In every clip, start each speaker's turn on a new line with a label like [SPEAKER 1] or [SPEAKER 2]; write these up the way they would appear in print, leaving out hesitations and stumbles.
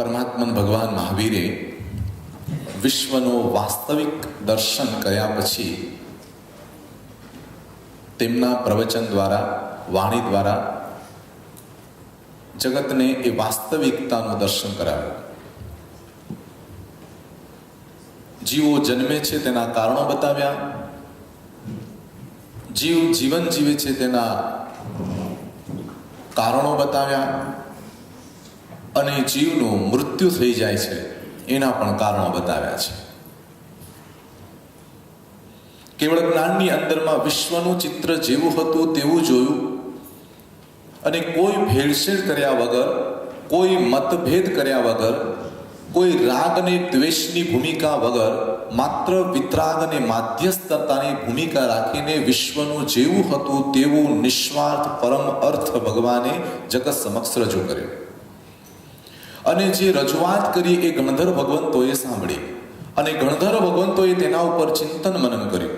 [SPEAKER 1] પરમાત્મન ભગવાન મહાવીરે વિશ્વનો વાસ્તવિક દર્શન કર્યા પછી તેમના પ્રવચન દ્વારા, વાણી દ્વારા જગતને એ વાસ્તવિકતાનું દર્શન કરાવ્યું. જીવો જન્મે છે તેના કારણો બતાવ્યા, જીવ જીવન જીવે છે તેના કારણો બતાવ્યા, અને જીવનું મૃત્યુ થઈ જાય છે એના પણ કારણો બતાવ્યા છે. કેવળ જ્ઞાનની અંદરમાં વિશ્વનું ચિત્ર જેવું હતું તેવું જોયું, અને કોઈ ભેળસેળ કર્યા વગર, કોઈ મતભેદ કર્યા વગર, કોઈ રાગ અને દ્વેષની ભૂમિકા વગર, માત્ર વિતરાગ અને માધ્યસ્થતાની ભૂમિકા રાખીને વિશ્વનું જેવું હતું તેવું નિસ્વાર્થ પરમ અર્થ ભગવાને જગત સમક્ષ રજૂ કર્યો. અને જે રજૂઆત કરી એ ગણધર ભગવંતોએ સાંભળી, અને ગણધર ભગવંતોએ તેના ઉપર ચિંતન મનન કર્યું.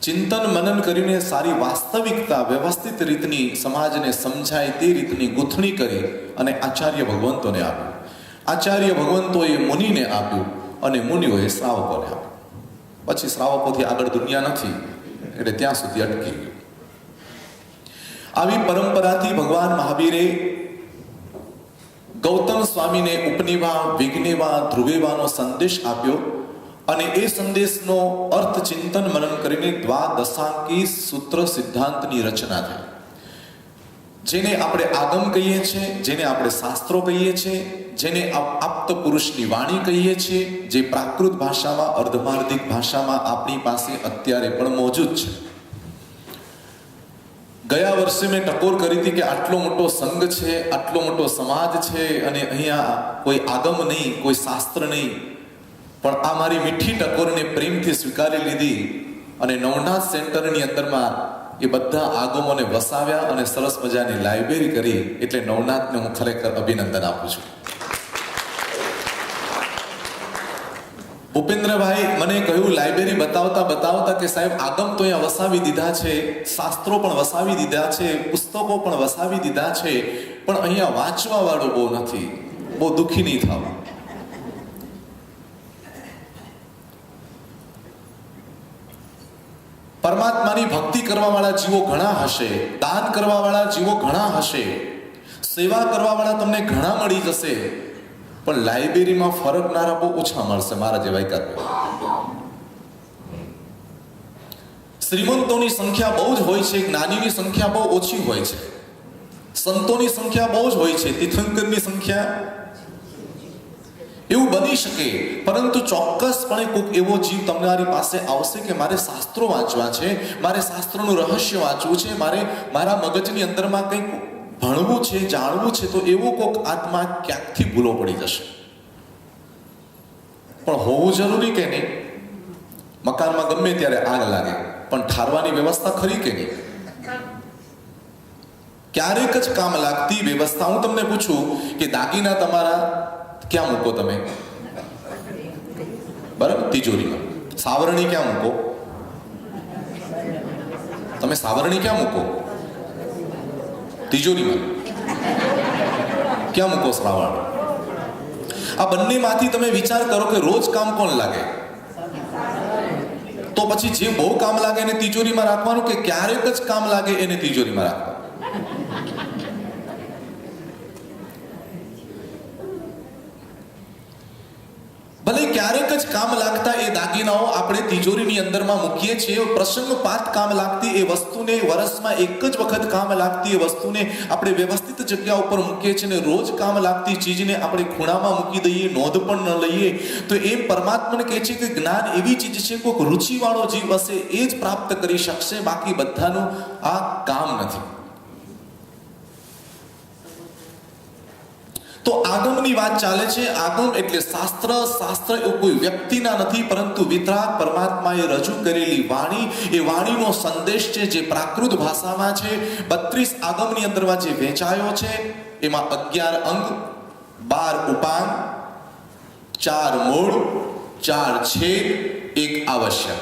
[SPEAKER 1] ચિંતન મનન કરીને સારી વાસ્તવિકતા, વ્યવસ્થિત રીતની સમાજને સમજાય તે રીતની ગૂંથણી કરી અને આચાર્ય ભગવંતોને આપ્યું. આચાર્ય ભગવંતોએ મુનિને આપ્યું, અને મુનિઓએ શ્રાવકોને આપ્યું. પછી શ્રાવકોથી આગળ દુનિયા નથી એટલે ત્યાં સુધી અટકી ગયું. આવી પરંપરાથી ભગવાન મહાવીરે ગૌતમ સ્વામીને ઉપનિવા, વિજ્ઞેવા, ધ્રુવેવાનો સંદેશ આપ્યો, અને એ સંદેશનો અર્થ ચિંતન મનન કરીને દ્વાદશાંકી સૂત્ર સિદ્ધાંતની રચના થઈ. જેને આપણે આગમ કહીએ છીએ, જેને આપણે શાસ્ત્રો કહીએ છીએ, જેને આપ્ત પુરુષની વાણી કહીએ છીએ, જે પ્રાકૃત ભાષામાં, અર્ધમાર્ધિક ભાષામાં આપણી પાસે અત્યારે પણ મોજૂદ છે. ગયા વર્ષે મેં ટકોર કરી હતી કે આટલો મોટો સંઘ છે, આટલો મોટો સમાજ છે, અને અહીંયા કોઈ આગમ નહીં, કોઈ શાસ્ત્ર નહીં. પણ આ મારી મીઠી ટકોરને પ્રેમથી સ્વીકારી લીધી, અને નવનાથ સેન્ટરની અંદરમાં એ બધા આગમોને વસાવ્યા અને સરસ મજાની લાઇબ્રેરી કરી. એટલે નવનાથને હું ખરેખર અભિનંદન આપું છું. ભૂપેન્દ્રભાઈ મને કહ્યું લાઇબ્રેરી બતાવતા બતાવતા કે સાહેબ આગમ તો અહીંયા વસાવી દીધા છે, શાસ્ત્રો પણ વસાવી દીધા છે, પુસ્તકો પણ વસાવી દીધા છે, પણ અહીંયા વાંચવા વાળું બહુ નથી. બહુ દુઃખી નહીં થાવ. પરમાત્માની ભક્તિ કરવા વાળા જીવો ઘણા હશે, દાન કરવા વાળા જીવો ઘણા હશે, સેવા કરવા વાળા તમને ઘણા મળી જશે, પણ લાઇબ્રેરીમાં ફરકનારા બહુ ઓછા મળશે. મારા જેવા એકાદ. શ્રીમંતોની સંખ્યા બહુ જ હોય છે, જ્ઞાનીની સંખ્યા બહુ ઓછી હોય છે, સંતોની સંખ્યા બહુ જ હોય છે, તીર્થંકરની સંખ્યા. એવું બની શકે, પરંતુ ચોક્કસપણે કોઈક એવો જીવ તમારી પાસે આવશે કે મારે શાસ્ત્રો વાંચવા છે, મારે શાસ્ત્રોનું રહસ્ય વાંચવું છે, મારે મારા મગજની અંદરમાં કંઈક ભણવું છે, જાણવું છે. તો એવો કોઈક આત્મા ક્યાંકથી ભૂલો પડી જશે. પણ હોવું જરૂરી કે નહીં? મકાનમાં ગમે ત્યારે આગ લાગે, પણ ઠારવાની વ્યવસ્થા ખરી કે નહીં? ક્યારેક જ કામ લાગતી વ્યવસ્થા. હું તમને પૂછું કે દાગીના તમારા ક્યાં મૂકો તમે? બરાબર, તિજોરીમાં. સાવરણી ક્યાં મૂકો તમે? સાવરણી ક્યાં મૂકો? તિજોરીમાં. ક્યાં મૂકો શ્રાવણ? આ બંનેમાંથી તમે વિચાર કરો કે રોજ કામ કોણ લાગે? તો પછી જે બહુ કામ લાગે એને તિજોરીમાં રાખવાનું, કે ક્યારેક જ કામ લાગે એને તિજોરીમાં રાખવાનું? ભલે ક્યારેક જ કામ લાગતા એ દાગીનાઓ આપણે તિજોરીની અંદરમાં મૂકીએ છીએ. પ્રસંગપાત કામ લાગતી એ વસ્તુને, વર્ષમાં એક જ વખત કામ લાગતી એ વસ્તુને આપણે વ્યવસ્થિત જગ્યા ઉપર મૂકીએ છીએ, ને રોજ કામ લાગતી ચીજને આપણે ખૂણામાં મૂકી દઈએ, નોંધ પણ ન લઈએ. તો એમ પરમાત્માને કહે છે કે જ્ઞાન એવી ચીજ છે, કોઈક રુચિવાળો જીવ હશે એ જ પ્રાપ્ત કરી શકશે, બાકી બધાનું આ કામ નથી. તો આગમની વાત ચાલે છે. આગમ એટલે શાસ્ત્ર. શાસ્ત્ર એવું કોઈ વ્યક્તિના નથી, પરંતુ વિતરાગ પરમાત્માએ રજૂ કરેલી વાણી. એ વાણીનો સંદેશ છે જે પ્રાકૃત ભાષામાં છે. 32 આગમની અંદરમાં જે વહેંચાયો છે એમાં 11 અંગ, 12 ઉપાંગ, 4 મૂળ, 4 છેદ, 1 આવશ્યક.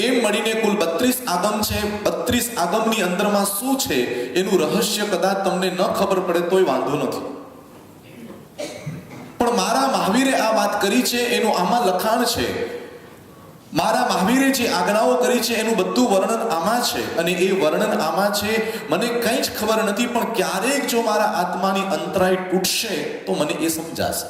[SPEAKER 1] એમ મળીને કુલ 32 આગમ છે. 32 આગમની અંદરમાં શું છે એનું રહસ્ય કદાચ તમને ન ખબર પડે તોય વાંધો નથી, પણ મારા મહાવીરે આ વાત કરી છે એનું આમાં લખાણ છે. મારા મહાવીરે જે આજ્ઞાઓ કરી છે એનું બધું વર્ણન આમાં છે, અને એ વર્ણન આમાં છે. મને કંઈ જ ખબર નથી, પણ ક્યારેક જો મારા આત્માની અંતરાય તૂટશે તો મને એ સમજાશે.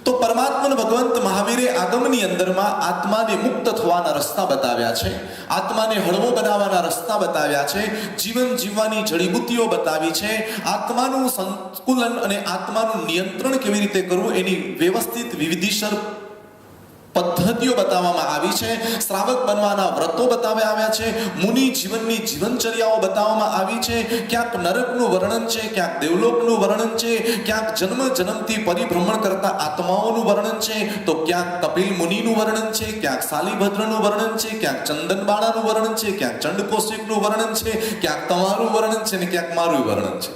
[SPEAKER 1] તો પરમાત્મા ભગવંત મહાવીરે આગમની અંદરમાં આત્માને મુક્ત થવાના રસ્તા બતાવ્યા છે, આત્માને હળવો બનાવવાના રસ્તા બતાવ્યા છે, જીવન જીવવાની જડીબુટ્ટીઓ બતાવી છે, આત્માનું સંતુલન અને આત્માનું નિયંત્રણ કેવી રીતે કરવું એની વ્યવસ્થિત વિવિધિસર પદ્ધતિઓ બતાવવામાં આવી છે, શ્રાવક બનવાના વ્રતો બતાવ્યા આવ્યા છે, મુનિ જીવનની જીવનચર્યાઓ બતાવવામાં આવી છે. ક્યાંક નરકનું વર્ણન છે, ક્યાંક દેવલોકનું વર્ણન છે, ક્યાંક જન્મ જન્મથી પરિભ્રમણ કરતા આત્માઓનું વર્ણન છે, તો ક્યાંક કપિલ મુનિનું વર્ણન છે, ક્યાંક શાલિભદ્રનું વર્ણન છે, ક્યાંક ચંદનબાણાનું વર્ણન છે, ક્યાંક ચંડકૌશિકનું વર્ણન છે, ક્યાંક તમારું વર્ણન છે, ને ક્યાંક મારું વર્ણન છે.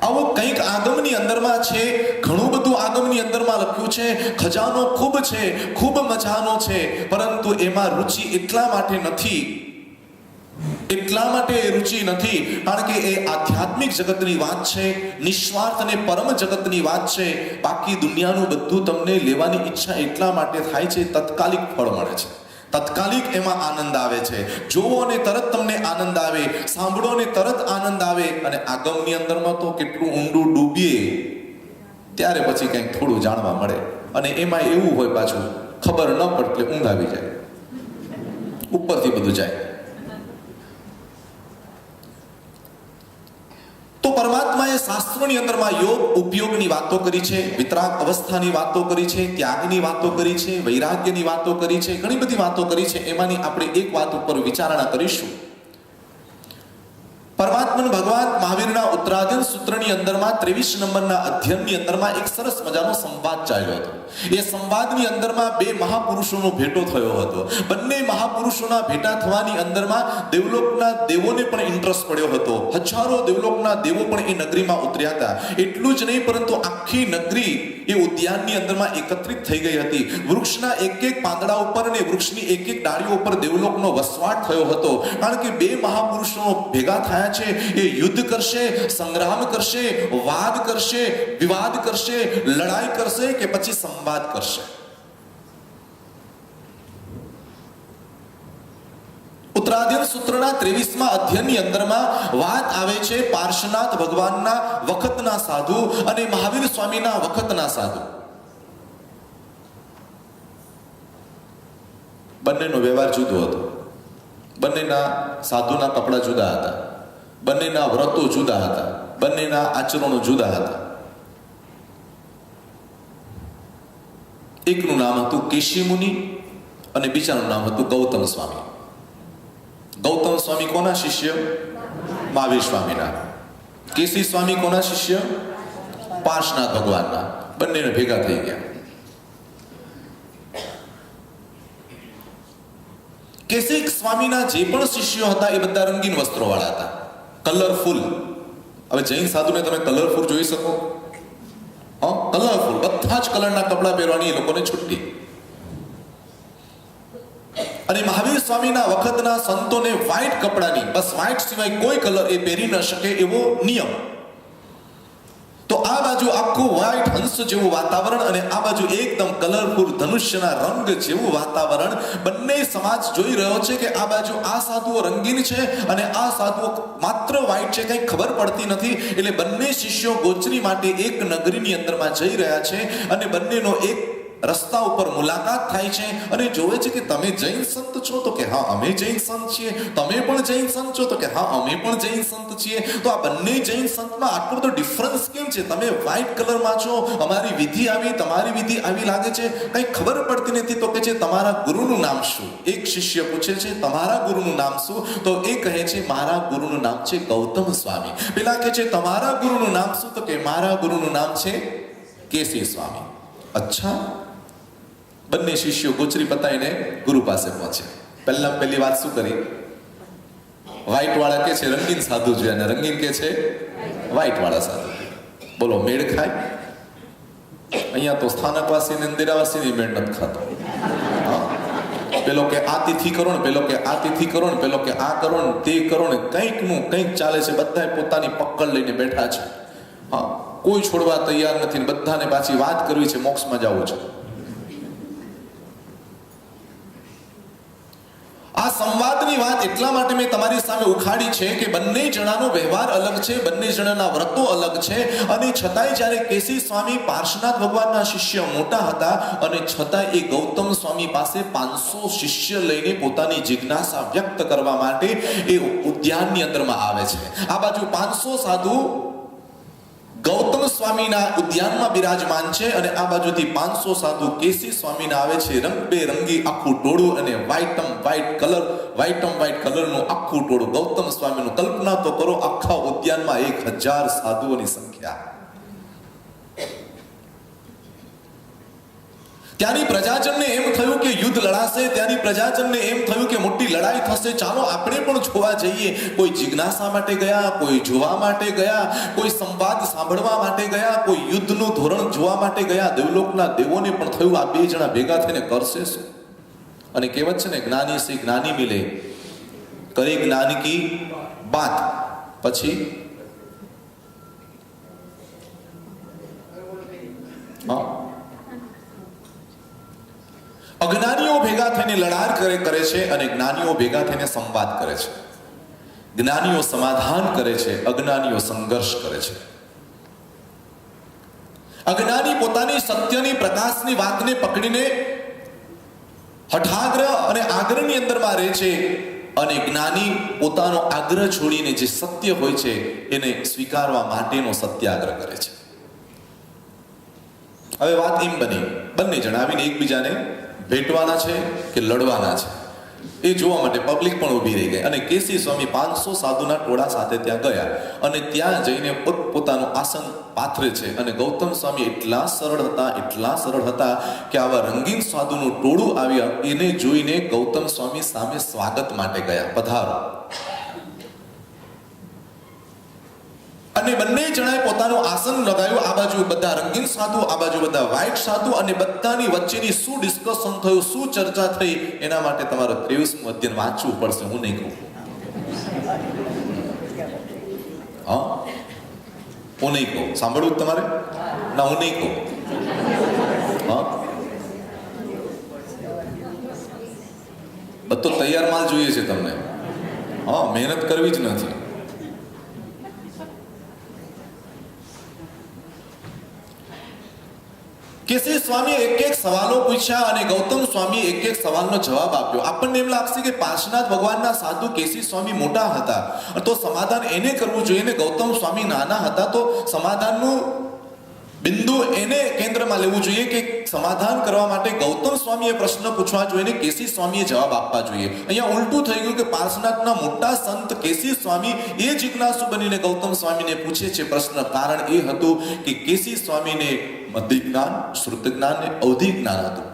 [SPEAKER 1] આવું કંઈક આગમની અંદરમાં છે. ઘણું બધું આગમની અંદરમાં લખ્યું છે. ખજાનો ખૂબ છે, ખૂબ મજાનો છે, પરંતુ એમાં રુચિ એટલા માટે નથી, કારણ કે એ આધ્યાત્મિક જગતની વાત છે, નિસ્વાર્થ અને પરમ જગતની વાત છે. બાકી દુનિયાનું બધું તમને લેવાની ઈચ્છા એટલા માટે થાય છે, તત્કાલિક ફળ મળે છે, તત્કાલિક એમાં આનંદ આવે છે. જોવો અને તરત તમને આનંદ આવે, સાંભળો ને તરત આનંદ આવે. અને આગમની અંદરમાં તો કેટલું ઊંડું ડૂબીએ ત્યારે પછી કંઈક થોડું જાણવા મળે. અને એમાં એવું હોય પાછું ખબર ન પડે ઊંઘ આવી જાય, ઉપરથી બધું જાય. તો પરમાત્માએ શાસ્ત્રોની અંદરમાં યોગ ઉપયોગની વાતો કરી છે, વિતરાગ અવસ્થાની વાતો કરી છે, ત્યાગની વાતો કરી છે, વૈરાગ્યની વાતો કરી છે, ઘણી બધી વાતો કરી છે. એમાંની આપણે એક વાત ઉપર વિચારણા કરીશું. પરમાત્મા ભગવાન મહાવીરના ઉત્તરાધ્યન સૂત્રની અંદરમાં 23 નંબરના અધ્યયનની અંદરમાં એક સરસ મજાનો સંવાદ ચાલ્યો હતો. એ સંવાદની અંદરમાં બે મહાપુરુષોનો ભેટો થયો હતો. બંને મહાપુરુષોના ભેટા થવાની અંદરમાં દેવલોકના દેવોને પણ ઇન્ટરેસ્ટ પડ્યો હતો. હજારો દેવલોકના દેવો પણ એ નગરીમાં ઉતર્યા હતા. એટલું જ નહીં, પરંતુ આખી નગરી એ ઉદ્યાનની અંદરમાં એકત્રિત થઈ ગઈ હતી. વૃક્ષના એક એક પાંદડા ઉપર અને વૃક્ષની એક એક ડાળીઓ ઉપર દેવલોકનો વસવાટ થયો હતો. કારણ કે બે મહાપુરુષો ભેગા થયા છે. એ યુદ્ધ કરશે, સંગ્રામ કરશે, વાદ કરશે, વિવાદ કરશે, લડાઈ કરશે કે પછી સંવાદ કરશે. ઉત્તરાધ્યન સૂત્રના 23મા અધ્યયનની અંદરમાં વાત આવે છે પાર્શ્વનાથ ભગવાનના વખતના સાધુ અને મહાવીર સ્વામીના વખતના સાધુ. બંનેનો વ્યવહાર જુદો હતો. બંનેના સાધુના કપડા જુદા હતા, બંનેના વ્રતો જુદા હતા, બંનેના આચરણો જુદા હતા. એકનું નામ હતું કેશી મુનિ અને બીજાનું નામ હતું ગૌતમ સ્વામી. ગૌતમ સ્વામી કોના શિષ્ય? મહાવીર સ્વામીના. કેશી સ્વામી કોના શિષ્ય? પાર્શ્વનાથ ભગવાનના. બંનેને ભેગા થઈ ગયા. કેશી સ્વામીના જે પણ શિષ્યો હતા એ બધા રંગીન વસ્ત્રો વાળા હતા, કલરફુલ. હવે જૈન સાધુને તમે કલરફુલ જોઈ શકો? કલરફુલ, બધા જ કલરના કપડા પહેરવાની એ લોકોને છુટ્ટી. અને મહાવીર સ્વામીના વખતના સંતોને વ્હાઈટ કપડાની, બસ વ્હાઈટ સિવાય કોઈ કલર એ પહેરી ન શકે એવો નિયમ. તો આ બાજુ આખું વ્હાઈટ હંસ જેવું વાતાવરણ અને આ બાજુ એકદમ કલરફુલ ધનુષ્યના રંગ જેવું વાતાવરણ. બંને સમાજ જોઈ રહ્યો છે કે આ બાજુ આ સાધુઓ રંગીન છે અને આ સાધુઓ માત્ર વ્હાઈટ છે, કંઈ ખબર પડતી નથી. એટલે બંને શિષ્યો ગોચરી માટે એક નગરીની અંદરમાં જઈ રહ્યા છે અને બંનેનો એક રસ્તા ઉપર મુલાકાત થાય છે અને જોવે છે કે તમે જૈન સંત છો? તો કે હા અમે જૈન સંત છીએ. તમે પણ જૈન સંત છો? તો કે હા અમે પણ જૈન સંત છીએ. તો આ બંને જૈન સંતમાં આટલો બધો ડિફરન્સ કેમ છે? તમે વ્હાઈટ કલરમાં છો, અમારી વિધિ આવી, તમારી વિધિ આવી લાગે છે, કંઈ ખબર પડતી નથી. તો કે છે તમારા ગુરુનું નામ શું? એક શિષ્ય પૂછે છે તમારા ગુરુનું નામ શું? તો એ કહે છે મારા ગુરુનું નામ છે ગૌતમ સ્વામી. પેલા કહે છે તમારા ગુરુનું નામ શું? તો કે મારા ગુરુનું નામ છે કેશી સ્વામી. અચ્છા. બંને શિષ્યો ગોચરી પતાવીને ગુરુ પાસે પહોંચે. પહેલી વાત શું કરી? વ્હાઈટ વાળા કે છે રંગીન સાધુ જોઈએ અને રંગીન કે છે વ્હાઈટ વાળા સાધુ. બોલો મેળ ખાય? અહીંયા તો સ્થાનકવાસી ને દેરાવાસીની મેળ નથી ખાતો. પેલો કે આ તિથિ કરો ને, પેલો કે આ તિથિ કરો ને, પેલો કે આ કરો ને, તે કરો ને, કંઈકનું કંઈક ચાલે છે. બધાએ પોતાની પકડ લઈને બેઠા છે. હા, કોઈ છોડવા તૈયાર નથી. બધાને પાછી વાત કરવી છે, મોક્ષમાં જવું છે. આ સંવાદની વાત એટલા માટે મેં તમારી સામે ઉખાડી છે કે બંને જણાનો વ્યવહાર અલગ છે, બંને જણાના વ્રતો અલગ છે. અને છતાંય જ્યારે કેસી સ્વામી પાર્શ્વનાથ ભગવાનના શિષ્ય મોટા હતા અને છતાં એ ગૌતમ સ્વામી પાસે 500 શિષ્ય લઈને પોતાની જિજ્ઞાસા વ્યક્ત કરવા માટે એ ઉદ્યાનની અંદરમાં આવે છે. આ બાજુ 500 સાધુ ગૌતમ સ્વામીના ઉદ્યાનમાં બિરાજમાન છે અને આ બાજુથી 500 સાધુ કેસી સ્વામીના આવે છે. રંગબેરંગી આખું ટોળું અને વ્હાઈટમ વ્હાઈટ કલરનું આખું ટોળું ગૌતમ સ્વામીનું. કલ્પના તો કરો, આખા ઉદ્યાનમાં 1000 સાધુઓની સંખ્યા. ત્યાંની પ્રજાજનને એમ થયું કે યુદ્ધ લડાશે, ત્યાંની પ્રજાજનને એમ થયું કે મોટી લડાઈ થશે, ચાલો આપણે પણ જોવા જઈએ. કોઈ જિજ્ઞાસા માટે ગયા, કોઈ જોવા માટે ગયા, કોઈ સંવાદ સાંભળવા માટે ગયા, કોઈ યુદ્ધનું ધોરણ જોવા માટે ગયા. દેવલોકના દેવોને પણ થયું આ બે જણા ભેગા થઈને કરશે શું? અને કહેવત છે ને, જ્ઞાની સે જ્ઞાની મિલે, કરે જ્ઞાન કી બાત. પછી હા, અજ્ઞાનીઓ ભેગા થઈને લડાર કરે છે અને જ્ઞાનીઓ ભેગા થઈને સંવાદ કરે છે. જ્ઞાનીઓ સમાધાન કરે છે, અજ્ઞાનીઓ સંઘર્ષ કરે છે. અજ્ઞાની પોતાની સત્યની પ્રકાશની વાતને પકડીને હઠાગ્રહ અને આગ્રહની અંદરમાં રહે છે અને જ્ઞાની પોતાનો આગ્રહ છોડીને જે સત્ય હોય છે એને સ્વીકારવા માટેનો સત્યાગ્રહ કરે છે. હવે વાત એમ બની, બંને જણાવીને એકબીજાને ભેટવાના છે કે લડવાના છે એ જોવા માટે પબ્લિક પણ ઊભી રહી ગઈ. અને કેસી સ્વામી 500 સાધુના ટોળા સાથે ત્યાં ગયા અને ત્યાં જઈને પોતાનું આસન પાથરે છે. અને ગૌતમ સ્વામી એટલા સરળ હતા કે આવા રંગીન સાધુનું ટોળું આવ્યા એને જોઈને ગૌતમ સ્વામી સામે સ્વાગત માટે ગયા, પધારો. અને બંને જણાએ પોતાનું આસન લગાવ્યું. આ બાજુ બધા રંગીન સાધુ, આ બાજુ બધા વ્હાઈટ સાધુ, અને બધાની વચ્ચેની શું ડિસ્કશન થયું, શું ચર્ચા થઈ, એના માટે તમારે 23મું અધ્યયન વાંચવું પડશે. હું નહીં કહું, હા, હું નહીં કહું. સાંભળવું તમારે? ના, હું નહીં કહું. હા, બધો તૈયાર માલ જોઈએ છે તમને. હા, મહેનત કરવી જ નથી. કેસી સ્વામીએ એક સવાલો પૂછ્યા અને ગૌતમ સ્વામીએ એક સવાલનો જવાબ આપ્યો. આપણને એમ લાગશે કે પાર્શ્વનાથ ભગવાનના સાધુ કેસી સ્વામી મોટા હતા તો સમાધાન એને કરવું જોઈએ ને ગૌતમ સ્વામી નાના હતા તો સમાધાનનું બિંદુ એને કેન્દ્રમાં લેવું જોઈએ કે સમાધાન કરવા માટે ગૌતમ સ્વામીએ પ્રશ્ન પૂછવા જોઈએ ને કેસી સ્વામીએ જવાબ આપવા જોઈએ. અહીંયા ઉલટું થઈ ગયું કે પાર્શ્વનાથના મોટા સંત કેસી સ્વામી એ જિજ્ઞાસુ બનીને ગૌતમ સ્વામીને પૂછે છે પ્રશ્ન. કારણ એ હતું કે કેસી સ્વામીને મતિ જ્ઞાન, શ્રુત જ્ઞાન ને અવધિ જ્ઞાન હતું.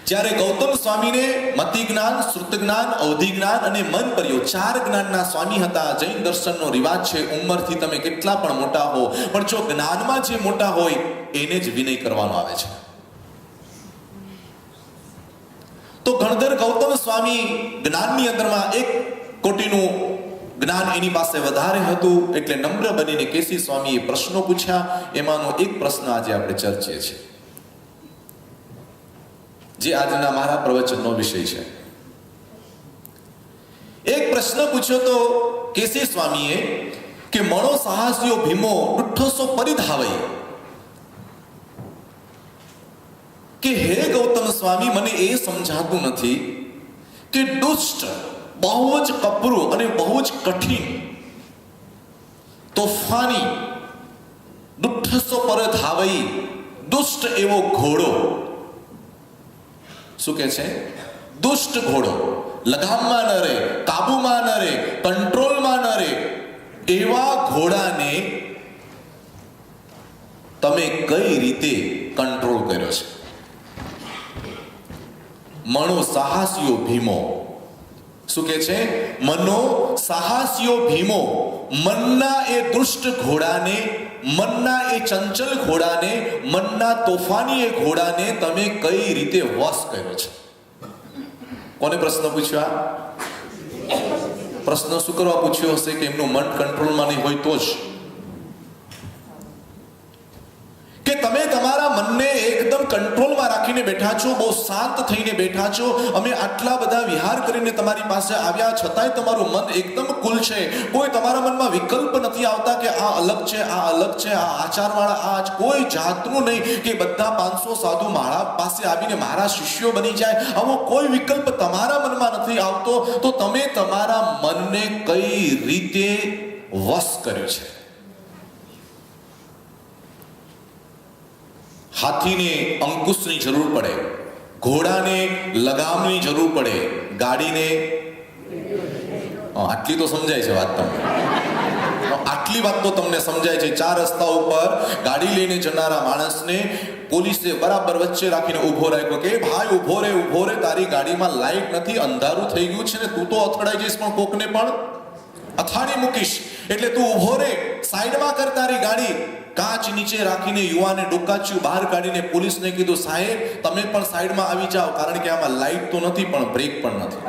[SPEAKER 1] જ્યારે ગૌતમ સ્વામીને મતિ જ્ઞાન, શ્રુત જ્ઞાન, અવધિ જ્ઞાન અને મન પર્યો 4 જ્ઞાનના સ્વામી હતા. જૈન દર્શનનો રિવાજ છે ઉંમરથી તમે કેટલા પણ મોટા હો પણ જો જ્ઞાનમાં જે મોટા હોય એને જ વિનય કરવાનો આવે છે. તો ગણધર ગૌતમ સ્વામી જ્ઞાનની અંદરમાં 1 કોટીનું જ્ઞાન એની પાસે વધારે હતું એટલે નમ્ર બનીને કેસી સ્વામીએ પ્રશ્નો પૂછ્યા. એમાંનો એક પ્રશ્ન આજે આપણે ચર્ચીએ છીએ, જે આજના મારા પ્રવચનનો વિષય છે. એક પ્રશ્ન પૂછ્યો તો કેસી સ્વામીએ કે મણો સાહસ્યો ભીમો દુઠ્ઠસો પરિધાવઈ, કે હે ગૌતમ સ્વામી મને એ સમજાતું નથી કે દુષ્ટ, બહુ જ કપરું અને બહુ જ કઠિન, તોફાની, દુઠ્ઠસો પરિધાવઈ, દુષ્ટ એવો ઘોડો, શું કે છે? દુષ્ટ ઘોડો, લગામમાં ન રહે, કાબુમાં ન રહે, કંટ્રોલમાં ન રહે, એવા ઘોડાને તમે કઈ રીતે કંટ્રોલ કર્યો છે? મણો સાહસ્યો ભીમો, શું કે છે? મનો સાહસ્યો ભીમો, મનના એ દુષ્ટ ઘોડાને મનના એ ચંચલ ઘોડાને, મનના તોફાની એ ઘોડાને તમે કઈ રીતે વશ કર્યો છે? કોને પ્રશ્ન પૂછ્યો? આ પ્રશ્ન શું કરવા પૂછ્યો હશે? કે એમનું મન કંટ્રોલમાં નહીં હોય તો જ, કે તમે તમારા મનને એકદમ કંટ્રોલમાં રાખીને બેઠા છો, બહુ શાંત થઈને બેઠા છો. અમે આટલા બધા વિહાર કરીને તમારી પાસે આવ્યા છતાંય તમારું મન એકદમ કુલ છે. કોઈ તમારા મનમાં વિકલ્પ નથી આવતા કે આ અલગ છે, આ અલગ છે, આ આચારવાળા, આ કોઈ જાતનું નહીં કે બધા 500 સાધુ મારા પાસે આવીને મારા શિષ્યો બની જાય. આવો કોઈ વિકલ્પ તમારા મનમાં નથી આવતો. તો તમે તમારા મનને કઈ રીતે વશ કર્યું છે? હાથીને અંકુશની જરૂર પડે, ઘોડાને લગામની જરૂર પડે, ગાડીને આટલી તો સમજાય છે વાત તમને. આટલી વાત તો તમને સમજાય છે. 4 રસ્તા ઉપર ગાડી લઈને જનારા માણસને પોલીસે બરાબર વચ્ચે રાખીને ઊભો રાખ્યો કે ભાઈ ઊભો રે, તારી ગાડીમાં લાઈટ નથી, અંધારું થઈ ગયું છે ને તું તો અથડાઈ જઈશ, પણ કોકને પણ અથાડી મૂકીશ, એટલે તું ઊભો રે, સાઈડમાં કર તારી ગાડી. કાચ નીચે રાખીને યુવાને ડોકાચ્યું બહાર કાઢીને પોલીસને કીધું, સાહેબ તમે પણ સાઈડમાં આવી જાઓ, કારણ કે આમાં લાઈટ તો નથી પણ બ્રેક પણ નથી.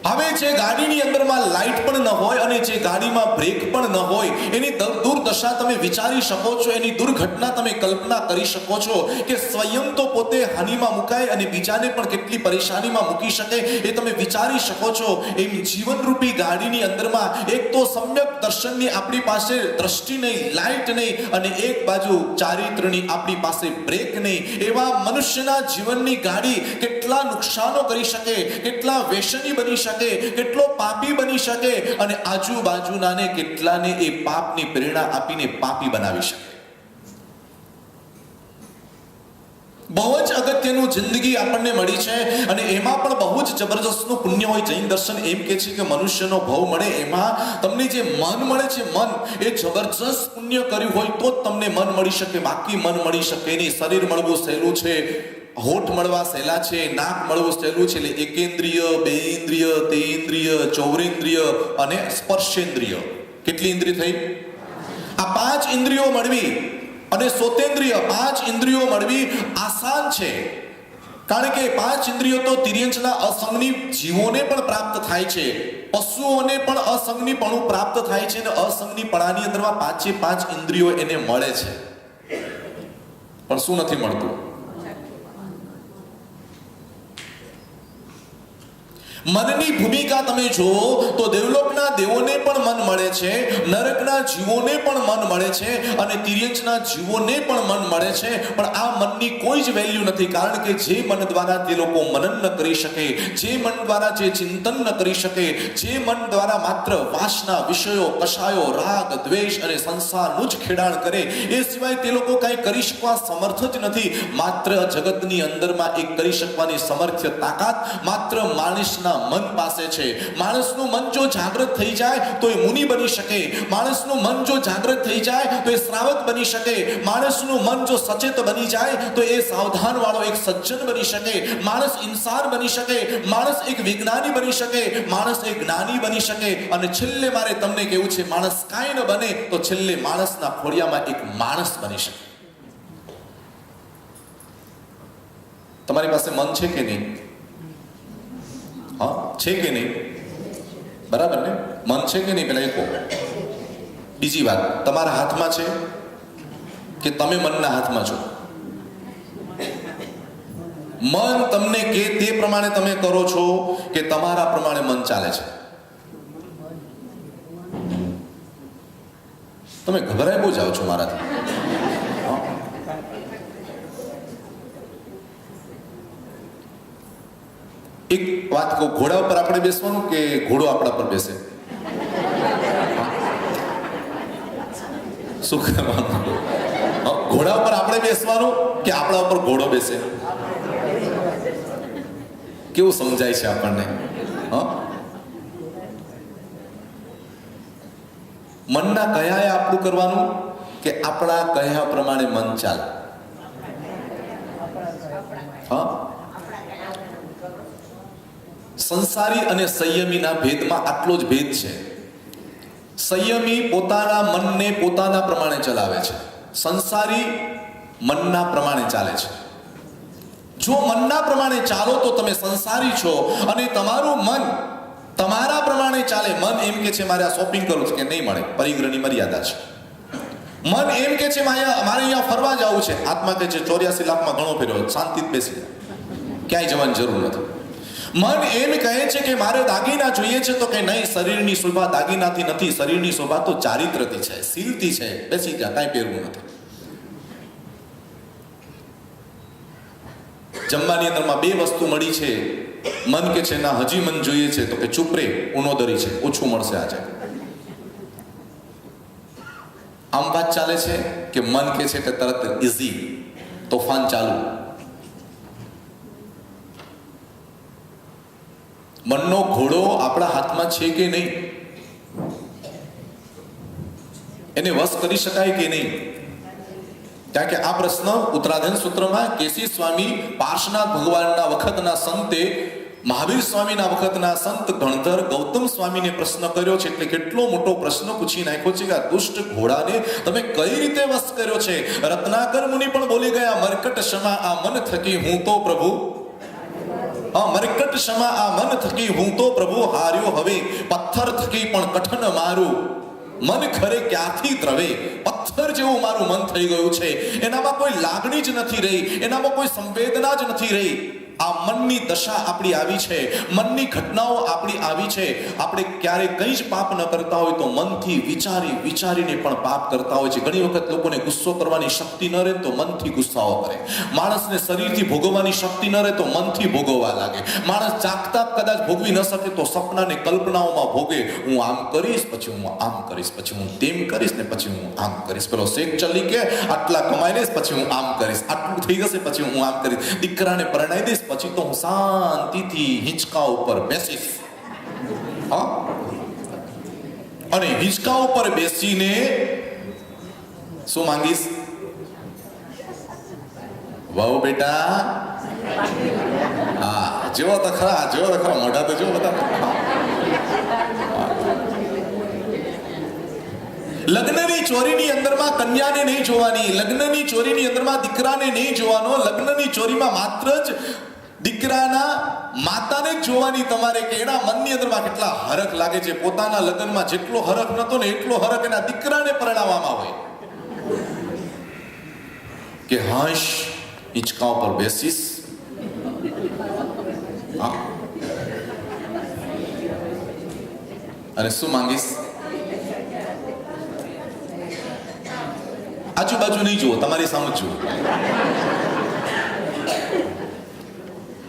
[SPEAKER 1] હવે જે ગાડીની અંદરમાં લાઈટ પણ ન હોય અને જે ગાડીમાં બ્રેક પણ ન હોય, એની દુર્દશા તમે વિચારી શકો છો, એની દુર્ઘટના તમે કલ્પના કરી શકો છો કે સ્વયં તો પોતે હાનિમાં મુકાય અને બીજાને પણ કેટલી પરેશાનીમાં મૂકી શકે એ તમે વિચારી શકો છો. એમ જીવનરૂપી ગાડીની અંદરમાં એક તો સમ્યક દર્શનની આપણી પાસે દ્રષ્ટિ નહીં, લાઈટ નહીં, અને એક બાજુ ચારિત્રની આપણી પાસે બ્રેક નહીં. એવા મનુષ્યના જીવનની ગાડી કેટલા નુકસાનો કરી શકે, કેટલા વ્યસની બની શકે, કેટલો પાપી બની શકે, અને આજુબાજુનાને કેટલાને એ પાપની પ્રેરણા આપીને પાપી બનાવી શકે. બહુ જ અગત્યનું જિંદગી આપણને મળી છે અને એમાં પણ બહુ જ જબરજસ્તનું પુણ્ય હોય. જૈન દર્શન એમ કહે છે કે મનુષ્યનો ભવ મળે એમાં તમને જે મન મળે છે, મન એ જબરજસ્ત પુણ્ય કર્યું હોય તો જ તમને મન મળી શકે, બાકી મન મળી શકે નહીં. શરીર મળવું સહેલું છે, હોઠ મળવા સહેલા છે, નાક મળવું સહેલું છે, એટલે એકેન્દ્રિય, બેઇન્દ્રિય, તેઇન્દ્રિય, ચૌરેન્દ્રિય અને સ્પર્શેન્દ્રિય, કેટલી ઇન્દ્રિય થઈ? આ 5 ઇન્દ્રિયો મળવી અને સોતેન્દ્રિય 5 ઇન્દ્રિયો મળવી આસાન છે, કારણ કે 5 ઇન્દ્રિયો તો તિર્યંચના અસંગની જીવોને પણ પ્રાપ્ત થાય છે, પશુઓને પણ અસંગનીપણું પ્રાપ્ત થાય છે, અને અસંગનીપણાની અંદરમાં 5 ઇન્દ્રિયો એને મળે છે. પણ શું નથી મળતું? મનની ભૂમિકા તમે જુઓ તો દેવલોકના દેવોને પણ મન મળે છે, નરકના જીવોને પણ મન મળે છે, અને તિર્યંચના જીવોને પણ મન મળે છે. પણ આ મનની કોઈ જ વેલ્યુ નથી, કારણ કે જે મન દ્વારા તે લોકો મનન ન કરી શકે, જે મન દ્વારા જે ચિંતન ન કરી શકે, જે મન દ્વારા માત્ર વાસના, વિષયો, કષાયો, રાગ, દ્વેષ અને સંસારનું જ ખેડાણ કરે, એ સિવાય તે લોકો કંઈ કરી શકવા સમર્થ જ નથી. માત્ર જગતની અંદરમાં એક કરી શકવાની સમર્થ્ય તાકાત માત્ર માણસના મન પાસે છે. માણસનું મન જો જાગૃત થઈ જાય તો એ મુનિ બની શકે, માણસનું મન જો જાગૃત થઈ જાય તો એ શ્રાવક બની શકે, માણસનું મન જો સચેત બની જાય તો એ સાવધાન વાળો એક સજ્જન બની શકે, માણસ ઇન્સાન બની શકે, માણસ એક વિજ્ઞાની બની શકે, માણસ એક જ્ઞાની બની શકે. અને છેલ્લે મારે તમને કહેવું છે, માણસ કાંઈ ન બને તો છેલ્લે માણસના ખોડિયામાં એક માણસ બની શકે. તમારી પાસે મન છે કે નહીં? હા, છે કે નહીં? બરાબર ને? મન છે કે નહીં? પેલા એ કહો. બીજી વાત, તમારા હાથમાં છે કે તમે મનના હાથમાં છો? મન તમને કે તે પ્રમાણે તમે કરો છો કે તમારા પ્રમાણે મન ચાલે છે? તમે ગભરાઈ બહુ જાઓ છો મારાથી. એક વાત કહું, ઘોડા ઉપર આપણે બેસવાનું કે ઘોડો આપણા પર બેસે? શું કરવાનું? ઘોડા ઉપર આપણે બેસવાનું કે આપણા ઉપર ઘોડો બેસે? કેવું સમજાય છે આપણને? મનના કયાએ આપણું કરવાનું કે આપણા કયા પ્રમાણે મન ચાલે? સંસારી અને સંયમીના ભેદમાં આટલો જ ભેદ છે. સંયમી પોતાના મનને પોતાના પ્રમાણે ચલાવે છે, સંસારી મનના પ્રમાણે ચાલે છે. જો મનના પ્રમાણે ચાલો તો તમે સંસારી છો, અને તમારું મન તમારા પ્રમાણે ચાલે. મન એમ કે છે મારે આ શોપિંગ કરવું છે, કે નહીં મળે, પરિગ્રહની મર્યાદા છે. મન એમ કે છે મારે અહીંયા ફરવા જવું છે, આત્મા કે છે 84 લાખમાં ઘણો ફેર્યો, શાંતિથી બેસી જાય, ક્યાંય જવાની જરૂર નથી. મન એમ કહે છે કે મારે દાગીના જોઈએ છે, તો કે નહીં, શરીરની શોભા દાગીનાથી નથી, શરીરની શોભા તો ચારિત્રથી છે, શીલથી છે, બેસી જા, કાંઈ પહેરવું નથી. જમવાની અંદરમાં 2 વસ્તુ મળી છે, મન કે છે ના હજી મન જોઈએ છે, તો કે ચૂપ રે, ઉનોદરી છે, ઓછું મળશે આજે. આમ વાત ચાલે છે કે મન કે છે કે તરત ઇઝી, તોફાન ચાલુ. મનનો ઘોડો આપણા હાથમાં છે કે નહીં, એને વશ કરી શકાય કે નહીં? કારણ કે આ પ્રશ્ન ઉત્તરાધન સૂત્રમાં કેસી સ્વામી પાર્શ્વનાથ ભગવાનના વખતના સંતે, મહાવીર સ્વામીના વખતના સંત ગણધર ગૌતમ સ્વામીને પ્રશ્ન કર્યો છે. એટલે કેટલો મોટો પ્રશ્ન પૂછી નાખ્યો છે કે આ દુષ્ટ ઘોડાને તમે કઈ રીતે વશ કર્યો છે? રત્નાકર મુનિ પણ બોલી ગયા, મરકટ ક્ષમા આ મન થકી હું તો પ્રભુ, મરકટ ક્ષમા આ મન થકી હું તો પ્રભુ હાર્યો, હવે પથ્થર થકી પણ કઠન મારું મન ખરે ક્યાંથી દ્રવે. પથ્થર જેવું મારું મન થઈ ગયું છે, એનામાં કોઈ લાગણી જ નથી રહી, એનામાં કોઈ સંવેદના જ નથી રહી. આ મનની દશા આપણી આવી છે, મનની ઘટનાઓ આપણી આવી છે. આપણે ક્યારે કંઈ જ પાપ ન કરતા હોય તો મનથી વિચારી વિચારીને પણ પાપ કરતા હોય છે. ઘણી વખત લોકોને ગુસ્સો કરવાની શક્તિ ન રહે તો મનથી ગુસ્સાઓ કરે. માણસને શરીરથી ભોગવવાની શક્તિ ન રહે તો મનથી ભોગવવા લાગે. માણસ જાગતા કદાચ ભોગવી ન શકે તો સપનાને કલ્પનાઓમાં ભોગે. હું આમ કરીશ, પછી હું આમ કરીશ, પછી હું તેમ કરીશ, ને પછી હું આમ કરીશ. પેલો શેખ ચલી કે આટલા કમાઈ લઈશ, પછી હું આમ કરીશ, આટલું થઈ જશે, પછી હું આમ કરીશ, દીકરાને પરણાવી દઈશ, પછી તો હું શાંતિથી હિંચકા ઉપર બેસીશ. અને હિંચકા ઉપર બેસીને શું માંગીશ? વાવ બેટા, હા, જેવો તો ખરા, જેવો તો ખરા, મોઢા તો જો બધા. લગ્નની ચોરીની અંદરમાં કન્યાને નહીં જોવાની, લગ્નની ચોરીની અંદરમાં દીકરાને નહીં જોવાનો, લગ્નની ચોરીમાં માત્ર જ દીકરાના માતાને જ જોવાની તમારે. કે એના મનની અંદરમાં કેટલા હરખ લાગે છે. પોતાના લગ્નમાં જેટલો હરખ નતો ને એટલો હરખ એના દીકરાને પરણાવવામાં હોય. કે હાશ હિંચકા ઉપર બેસીશ, અને શું માંગીશ? આજુબાજુ નહીં જુઓ, તમારી સામે જુઓ.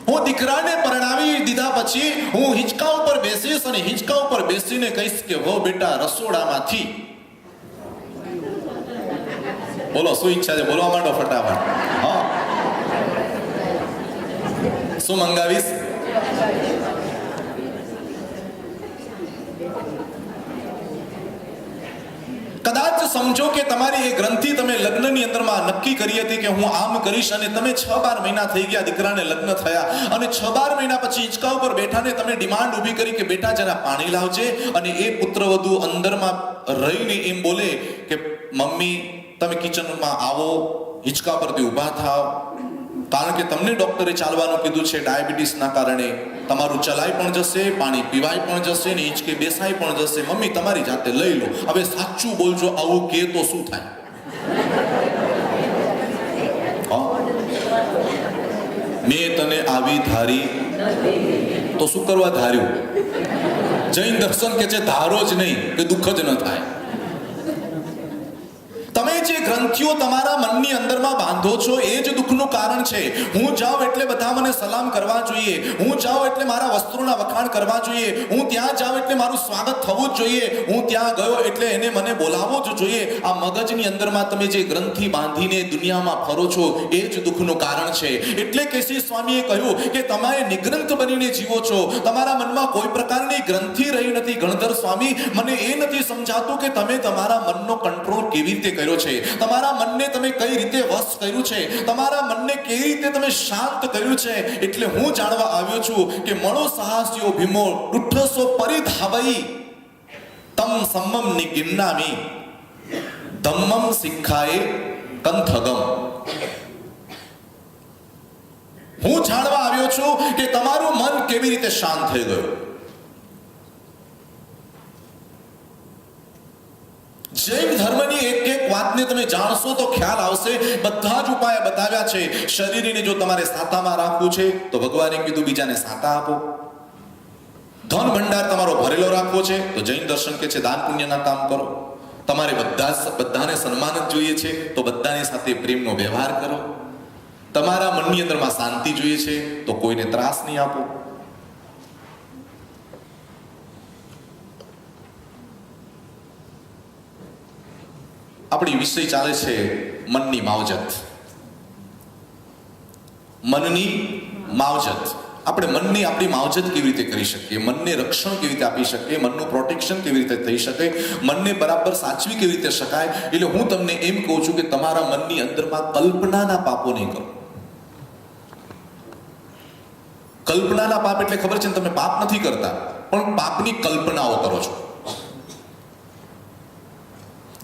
[SPEAKER 1] હું દીકરાને પરણાવી દીધા પછી હું હિંચકા ઉપર બેસીશ, અને હિંચકા ઉપર બેસીને કહીશ કે વો બેટા રસોડામાંથી, બોલો શું ઈચ્છા છે, બોલવા માંડો ફટાફટ. હા, શું મંગાવીશ? કદાચ સમજો કે તમારી એ ગ્રંથિ તમે લગ્નની અંદરમાં નક્કી કરી હતી કે હું આમ કરીશ, અને તમે 6-12 મહિના થઈ ગયા, દીકરાને લગ્ન થયા, અને 6-12 મહિના પછી હિંચકા ઉપર બેઠાને તમે ડિમાન્ડ ઊભી કરી કે બેટા જરા પાણી લાવજે, અને એ પુત્રવધુ અંદરમાં રહીને એમ બોલે કે મમ્મી તમે કિચનમાં આવો, હિંચકા પરથી ઊભા થાવ, કારણ કે તમને ડોક્ટરે ચાલવાનું કીધું છે, ડાયાબિટીસના કારણે તમારું ચલાઈ પણ જશે, પાણી પીવાય પણ જશે, ને હિંચકે બેસાય પણ જશે. મમ્મી તમારી જાતે લઈ લો. હવે સાચું બોલજો, આવું કે તો શું થાય? મેં તને આવી ધારી તો શું કરવા ધાર્યું? જૈન દર્શન કે છે ધારો જ નહીં કે દુઃખ જ ન થાય. તમે જે ગ્રંથિઓ તમારા મનની અંદરમાં બાંધો છો એ જ દુઃખનું કારણ છે. હું જાઉં એટલે બધા મને સલામ કરવા જોઈએ, હું જાઉં એટલે મારા વસ્ત્રોના વખાણ કરવા જોઈએ, હું ત્યાં જાઉં એટલે મારું સ્વાગત થવું જ જોઈએ, હું ત્યાં ગયો એટલે એને મને બોલાવવો જ જોઈએ. આ મગજની અંદરમાં તમે જે ગ્રંથિ બાંધીને દુનિયામાં ફરો છો એ જ દુઃખનું કારણ છે. એટલે કેસી સ્વામીએ કહ્યું કે તમે નિગ્રંથ બનીને જીવો છો, તમારા મનમાં કોઈ પ્રકારની ગ્રંથિ રહી નથી. ગણધર સ્વામી, મને એ નથી સમજાતું કે તમે તમારા મનનો કંટ્રોલ કેવી રીતે કર્યો છે, તમારા મનને તમે કઈ રીતે વશ કર્યું છે, તમારા મનને કેવી રીતે તમે શાંત કર્યું છે. એટલે હું જાણવા આવ્યો છું કે મણો સાહસ્યો ભીમો ઉઠ્ઠસો પરિધાવઈ, તમ સમ્મમ નિગિન્નામી ધમ્મમ શિક્ષાએ કંથગમ. હું જાણવા આવ્યો છું કે તમારું મન કેવી રીતે શાંત થઈ ગયું. જૈન ધર્મની એક એક વાતને તમે જાણશો તો ખ્યાલ આવશે. બધા જ ઉપાય બતાવ્યા છે. શરીરને જો તમારે સાતામાં રાખવું છે તો ભગવાને કીધું બીજાને સાતા આપો. ધન ભંડાર તમારો ભરેલો રાખવો છે તો જૈન દર્શન કે છે દાન પુણ્યના કામ કરો. તમારે બધાને સન્માન જ જોઈએ છે તો બધાની સાથે પ્રેમનો વ્યવહાર કરો. તમારા મનની અંદરમાં શાંતિ જોઈએ છે તો કોઈને ત્રાસ નહીં આપો. આપણી વિષય ચાલે છે મનની માવજત. મનની માવજત. આપણે મનની આપણી માવજત કેવી રીતે કરી શકીએ, મનને રક્ષણ કેવી રીતે આપી શકીએ, મનનું પ્રોટેક્શન કેવી રીતે થઈ શકે, મનને બરાબર સાચવી કેવી રીતે શકાય. એટલે હું તમને એમ કહું છું કે તમારા મનની અંદરમાં કલ્પનાના પાપો નહીં કરો. કલ્પનાના પાપ એટલે ખબર છે ને, તમે પાપ નથી કરતા પણ પાપની કલ્પનાઓ કરો છો.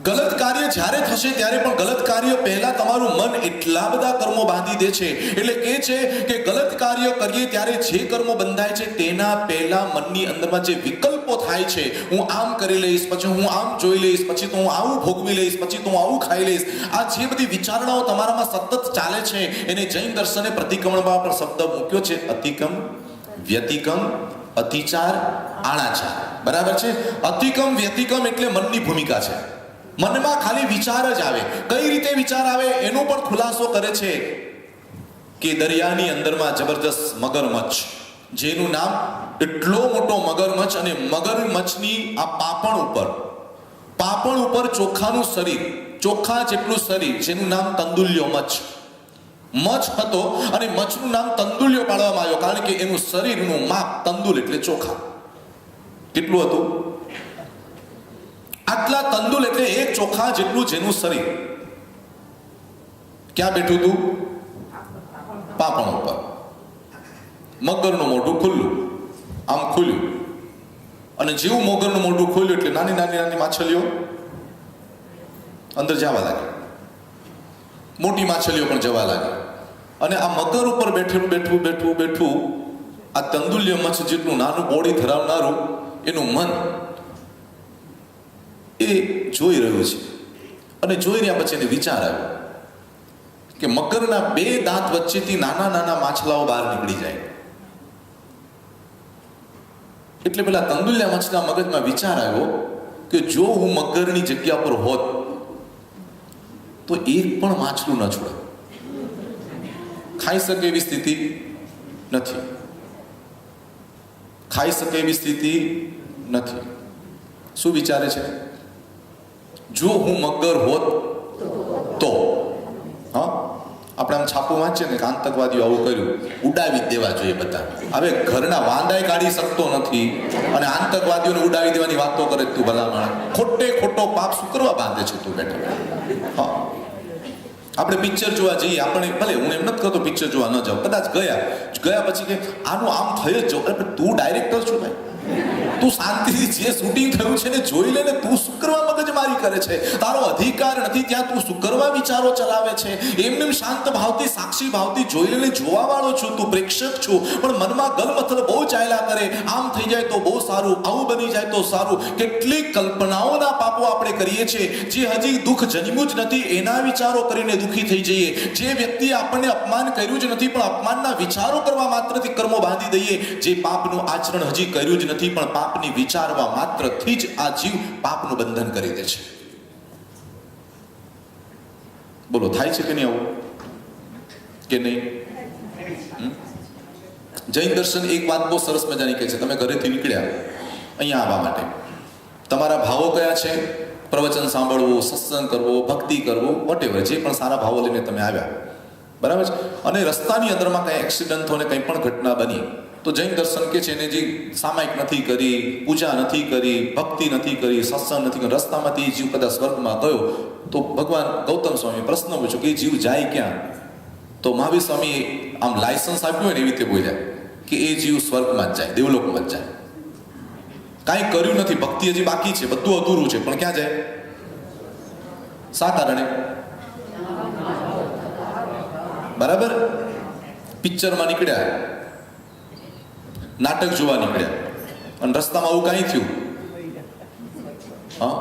[SPEAKER 1] ગલત કાર્ય જ્યારે થશે ત્યારે પણ ગલત કાર્ય પહેલા તમારું મન એટલા બધા કર્મો બાંધી દે છે. એટલે કે છે કે ગલત કાર્ય કરીએ ત્યારે જે કર્મો બંધાય છે તેના પહેલા મનની અંદરમાં જે વિકલ્પો થાય છે, હું આમ કરી લઈશ, પછી હું આમ જોઈ લઈશ, પછી તો હું આવું ભોગવી લઈશ, પછી તો હું આવું ખાઈ લઈશ, આ જે બધી વિચારણાઓ તમારામાં સતત ચાલે છે એને જૈન દર્શને પ્રતિક્રમણમાં પણ શબ્દ મૂક્યો છે, અતિક્રમ, વ્યતિક્રમ, અતિચાર, આણાચાર. બરાબર છે. અતિક્રમ વ્યતિક્રમ એટલે મનની ભૂમિકા છે. મનમાં ખાલી વિચાર જ આવે. કઈ રીતે વિચાર આવે એનો પણ ખુલાસો કરે છે કે દરિયાની અંદરમાં જબરજસ્ત મગરમચ્છ, જેનું નામ એટલો મોટો મગરમચ્છ, અને મગરમચ્છની આ પાપણ ઉપર ચોખાનું શરીર, ચોખા જેટલું શરીર, જેનું નામ તંદુલ્યો મચ્છ હતો. અને મચ્છનું નામ તંદુલ્યો પાડવામાં આવ્યો કારણ કે એનું શરીરનું માપ તંદુલ એટલે ચોખા. કેટલું હતું? આટલા તંદુલ એટલે એક ચોખા જેટલું જેનું શરીર. ક્યાં બેઠું હતું? પાપણ ઉપર. મગરનું મોઢું ખુલ્લું, આમ ખુલ્યું, અને જેવું મગરનું મોઢું ખુલ્યું એટલે નાની નાની નાની માછલીઓ અંદર જવા લાગી, મોટી માછલીઓ પણ જવા લાગી. અને આ મગર ઉપર બેઠું આ તંદુલ્ય મચ્છ જેટલું નાનું બોડી ધરાવનારું એનું મન એ જોઈ રહ્યું છે. અને જોઈ રહ્યા પછી એને વિચાર આવ્યો કે મગરના બે દાંત વચ્ચેથી નાના નાના માછલાઓ બહાર નીકળી જાય. એટલે પેલા તંદુલિયા મચ્છના મગજમાં વિચાર આવ્યો કે જો હું મગરની જગ્યા પર હોત તો એક પણ માછલું ન છોડે. ખાઈ શકે એવી સ્થિતિ નથી. શું વિચારે છે? જો હું મગર હોત તો, હા, આપણે આમ છાપું વાંચીએ ને કે આતંકવાદીઓ આવું કર્યું, ઉડાવી દેવા જોઈએ બધા. હવે ઘરના વાંદાય કાઢી શકતો નથી અને આતંકવાદીઓને ઉડાવી દેવાની વાતો કરે તું ભલામણ. ખોટો પાપ શું કરવા બાંધે છે તું બેઠા? હા, આપણે પિક્ચર જોવા જઈએ, આપણે ભલે હું એમ નથી કરતો પિક્ચર જોવા ન જાવ, કદાચ ગયા પછી કે આનું આમ થઈ જ જાવ. અરે તું ડાયરેક્ટર છું ભાઈ, તું શાંતિથી જે શૂટિંગ થયું છે ને જોઈ લે ને. તું શું કરવા મગજમારી કરે છે? તારો અધિકાર નથી ત્યાં તું શું કરવા વિચારો ચલાવે છે? એમને શાંત ભાવથી, સાક્ષી ભાવથી જોઈ લેને. જોવા વાળો છું, તું પ્રેક્ષક છું, પણ મનમાં ગલમથલ બહુ ચાલ્યા કરે. આમ થઈ જાય તો બહુ સારું, આવું બની જાય તો સારું. કેટલીક કલ્પનાઓના પાપો આપણે કરીએ છીએ જે હજી દુઃખ જન્મ્યું જ નથી એના વિચારો કરીને દુઃખી થઈ જઈએ. જે વ્યક્તિએ આપણને અપમાન કર્યું જ નથી પણ અપમાનના વિચારો કરવા માત્રથી કર્મો બાંધી દઈએ. જે પાપનું આચરણ હજી કર્યું જ નથી પણ પાપની વિચારવા માત્રથી જ આ જીવ પાપનું બંધન કરી દે છે. બોલો, થાય છે કે નહીં આવું? કે નહીં? જૈન દર્શન એક વાત બહુ સરસ મજાની કહે છે. તમે ઘરેથી નીકળ્યા અહીંયા આવવા માટે, તમારા ભાવો કયા છે? પ્રવચન સાંભળવું, સત્સંગ કરવો, ભક્તિ કરવો, વોટેવર, જે પણ સારા ભાવો લઈને તમે આવ્યા, બરાબર છે. અને રસ્તાની અંદરમાં કંઈ એક્સિડન્ટ થયો ને કંઈ પણ ઘટના બની તો જૈન દર્શન કે છે એને જે સામાયિક નથી કરી, પૂજા નથી કરી, ભક્તિ નથી કરી, સત્સંગ નથી કરી, રસ્તામાંથી એ જીવ કદાચ સ્વર્ગમાં ગયો તો ભગવાન ગૌતમ સ્વામી પ્રશ્ન પૂછ્યો કે એ જીવ જાય ક્યાં? તો મહાવીર સ્વામી આમ લાયસન્સ આપ્યું હોય ને એવી રીતે બોલ્યા કે એ જીવ સ્વર્ગમાં જ જાય, દેવલોકમાં જ જાય. કાંઈ કર્યું નથી, ભક્તિ હજી બાકી છે, બધું અધૂરું છે, પણ ક્યાં જાય? શા કારણે? બરાબર. પિક્ચરમાં નીકળ્યા, નાટક જોવા નીકળ્યા, અને રસ્તામાં આવું કાંઈ થયું, હા,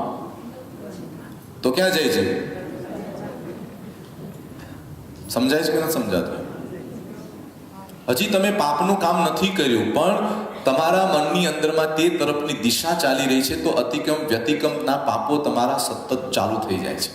[SPEAKER 1] તો ક્યાં જાય છે? સમજાય છે કે નથી સમજાતું? હજી તમે પાપનું કામ નથી કર્યું, પણ તમારા મનની અંદરમાં તે તરફની દિશા ચાલી રહી છે, તો અતિક્રમ વ્યતિક્રમના પાપો તમારા સતત ચાલુ થઈ જાય છે.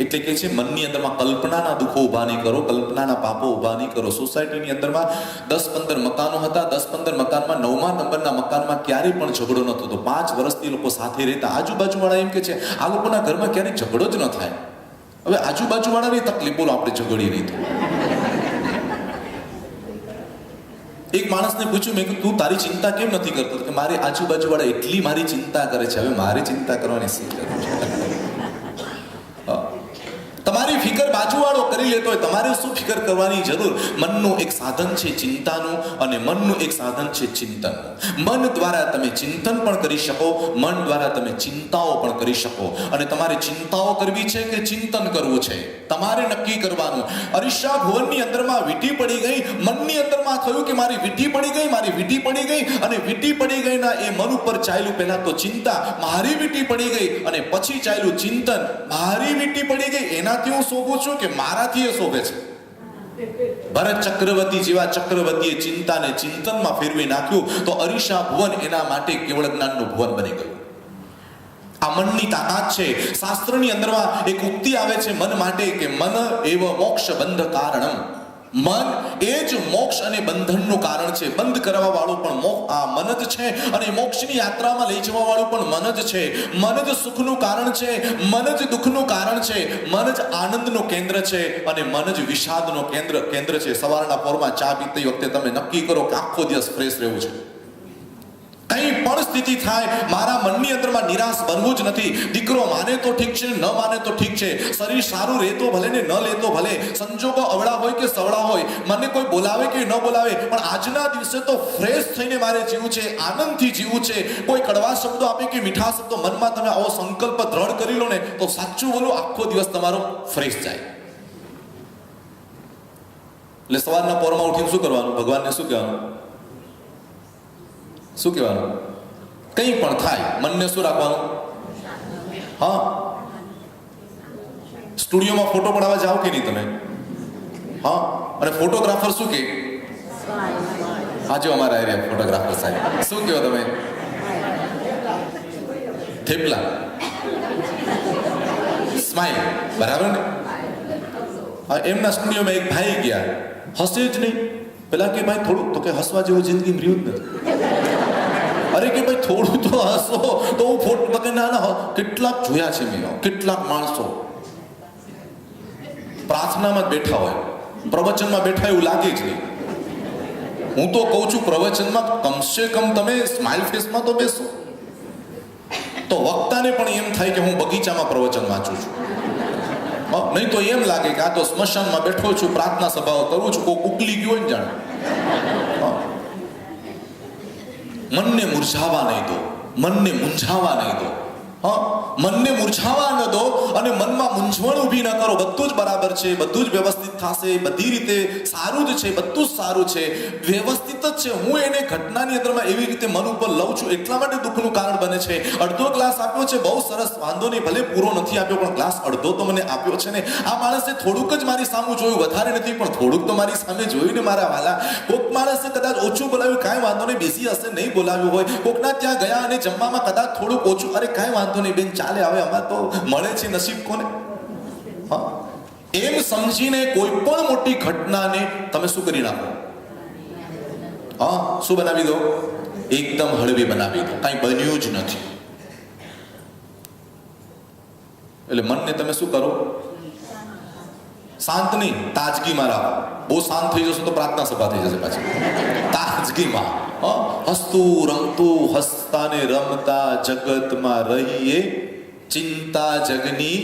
[SPEAKER 1] એટલે કે છે મનની અંદરમાં કલ્પનાના દુઃખો ઊભા નહીં કરો, કલ્પનાના પાપો ઊભા નહીં કરો. સોસાયટીની અંદરમાં 10-15 મકાનો હતા, 10-15 મકાનમાં 9મા નંબરના મકાનમાં ક્યારેય પણ ઝઘડો ન થતો. 5 વર્ષથી લોકો સાથે રહેતા. આજુબાજુવાળા એમ કે છે આ લોકોના ઘરમાં ક્યારેય ઝઘડો જ ન થાય. હવે આજુબાજુવાળાની તકલીફ, બોલો આપણે ઝઘડીએ નહીં તો. એક માણસને પૂછ્યું, મેં કીધું તું તારી ચિંતા કેમ નથી કરતો? કે મારી આજુબાજુવાળા એટલી મારી ચિંતા કરે છે. હવે મારી ચિંતા કરવાની શી જરૂર છે? તમારી ફિકર બાજુવાળો કરી લેતો હોય, તમારે શું ફિકર કરવાની જરૂર? મનનું એક સાધન છે ચિંતાનું, અને મનનું એક સાધન છે ચિંતનનું. મન દ્વારા તમે ચિંતન પણ કરી શકો, મન દ્વારા તમે ચિંતાઓ પણ કરી શકો. અને તમારે ચિંતાઓ કરવી છે કે ચિંતન કરવું છે, તમારે નક્કી કરવાનું. અરીસા ભુવનની અંદરમાં વીંટી પડી ગઈ, મનની અંદરમાં થયું કે મારી વીંટી પડી ગઈ, મારી વીંટી પડી ગઈ, અને વીંટી પડી ગઈના એ મન ઉપર ચાલ્યું પહેલા તો ચિંતા, મારી વીંટી પડી ગઈ, અને પછી ચાલ્યું ચિંતન, મારી વીંટી પડી ગઈ, એના હું શોભું છું કે મારાથી એ શોભે છે. ભરત ચક્રવર્તી જેવા ચક્રવર્તીએ ચિંતાને ચિંતનમાં ફેરવી નાખ્યું, તો અરીસા ભુવન એના માટે કેવળ જ્ઞાનનું ભુવન બની ગયું. આ મનની તાકાત છે. શાસ્ત્રની અંદરમાં એક ઉક્તિ આવે છે મન માટે કે મન એવ મોક્ષ બંધ કારણમ. મન એ જ મોક્ષ અને બંધનનું કારણ છે. બંધ કરવા વાળું પણ આ મન જ છે, અને મોક્ષની યાત્રામાં લઈ જવા વાળું પણ મન જ છે. મન જ સુખનું કારણ છે, મન જ દુઃખનું કારણ છે, મન જ આનંદનું કેન્દ્ર છે, અને મન જ વિષાદનું કેન્દ્ર છે. સવારના પોરમાં ચા પીતી વખતે તમે નક્કી કરો કે આખો દિવસ ફ્રેશ રહેવું છે. કઈ પણ સ્થિતિ થાય, મારા મનની અંદરમાં નિરાશ બનવું જ નથી. દીકરો માને તો ઠીક છે, ન માને તો ઠીક છે, શરીર સારું રહેતો ભલે ને ન લેતો ભલે, સંજોગો અવળા હોય કે સવળા હોય, મને કોઈ બોલાવે કે ન બોલાવે, પણ આજના દિવસે તો ફ્રેશ થઈને મારે જીવવું છે, આનંદથી જીવવું છે. કોઈ કડવા શબ્દો આપે કે મીઠા શબ્દો, મનમાં તમે આવો સંકલ્પ દ્રઢ કરી લો ને, તો સાચું બોલો આખો દિવસ તમારો ફ્રેશ જાય. એટલે સવારના પોરમાં ઉઠીને શું કરવાનું? ભગવાનને શું કહેવાનું? શું કહેવાનું? કંઈ પણ થાય, મનને શું રાખવાનું? હા, સ્ટુડિયોમાં ફોટો પડાવવા જાઓ કે નહીં તમે? હા, અને ફોટોગ્રાફર શું કે? હા, જો અમારા એરિયા ફોટોગ્રાફર સાહેબ શું કહો તમે? થેપલા, સ્માઈલ, બરાબર ને? એમના સ્ટુડિયોમાં એક ભાઈ ગયા, હસે જ નહીં. પેલા કે ભાઈ થોડું, તો કે હસવા જેવું જિંદગી રહ્યું જ નથી. અરે કે ભાઈ થોડું તો હસો. તો હું ફોટો કે ના, કેટલાક જોયા છે મેં, કેટલાક માણસો પ્રાર્થનામાં બેઠા હોય, પ્રવચનમાં બેઠા એવું લાગે જ નહીં. હું તો કહું છું પ્રવચનમાં કમસે કમ તમે સ્માઇલ ફેસમાં તો બેસો, તો વક્તાને પણ એમ થાય કે હું બગીચામાં પ્રવચન વાંચું છું. નહીં તો એમ લાગે કે આ તો સ્મશાનમાં બેઠો છું, પ્રાર્થના સભાઓ કરું છું, કોઈ ઉકલી ગયો ને જાણે. મનને મુરઝાવા નહીં દો, મનને મૂંઝાવા નહીં દો. મનને મુરઝાવા ન દો, અને મનમાં મૂંઝવણ ઊભી ન કરો. બધું જ બરાબર છે, બધું જ વ્યવસ્થિત થશે, બધી રીતે સારું જ છે, બધું જ સારું છે, વ્યવસ્થિત જ છે. હું એને ઘટનાની અંદરમાં એવી રીતે મન ઉપર લઉં છું, એટલા માટે દુઃખનું કારણ બને છે. અડધો ગ્લાસ આપ્યો છે, બહુ સરસ, વાંધો નહીં, ભલે પૂરો નથી આપ્યો, પણ ગ્લાસ અડધો તો મને આપ્યો છે ને. આ માણસે થોડુંક જ મારી સામે જોયું, વધારે નથી, પણ થોડુંક તો મારી સામે જોયું ને મારા વાલા. કોઈક માણસે કદાચ ઓછું બોલાવ્યું, કાંઈ વાંધો નહીં, બેસી હશે, નહીં બોલાવ્યું હોય. કોકના ત્યાં ગયા અને જમવામાં કદાચ થોડુંક ઓછું, અરે કાંઈ વાંધો નહીં બેન, ચાલે, હવે આમાં તો મળે છે નસીબ કોને. એમ સમજીને કોઈ પણ મોટી ઘટનાને તમે શું કરી નાખો? શું બનાવી દો? એકદમ હળવી બનાવી દો, કાંઈ બન્યું જ નથી. એટલે મનને તમે શું કરો? શાંત નહીં, તાજગીમાં રાખો. બહુ શાંત થઈ જશો તો પ્રાર્થના સભા થઈ જશે પાછી. તાજગીમાં હસતું રમતું, હસતા ને રમતા જગતમાં રહીએ, ચિંતા જગની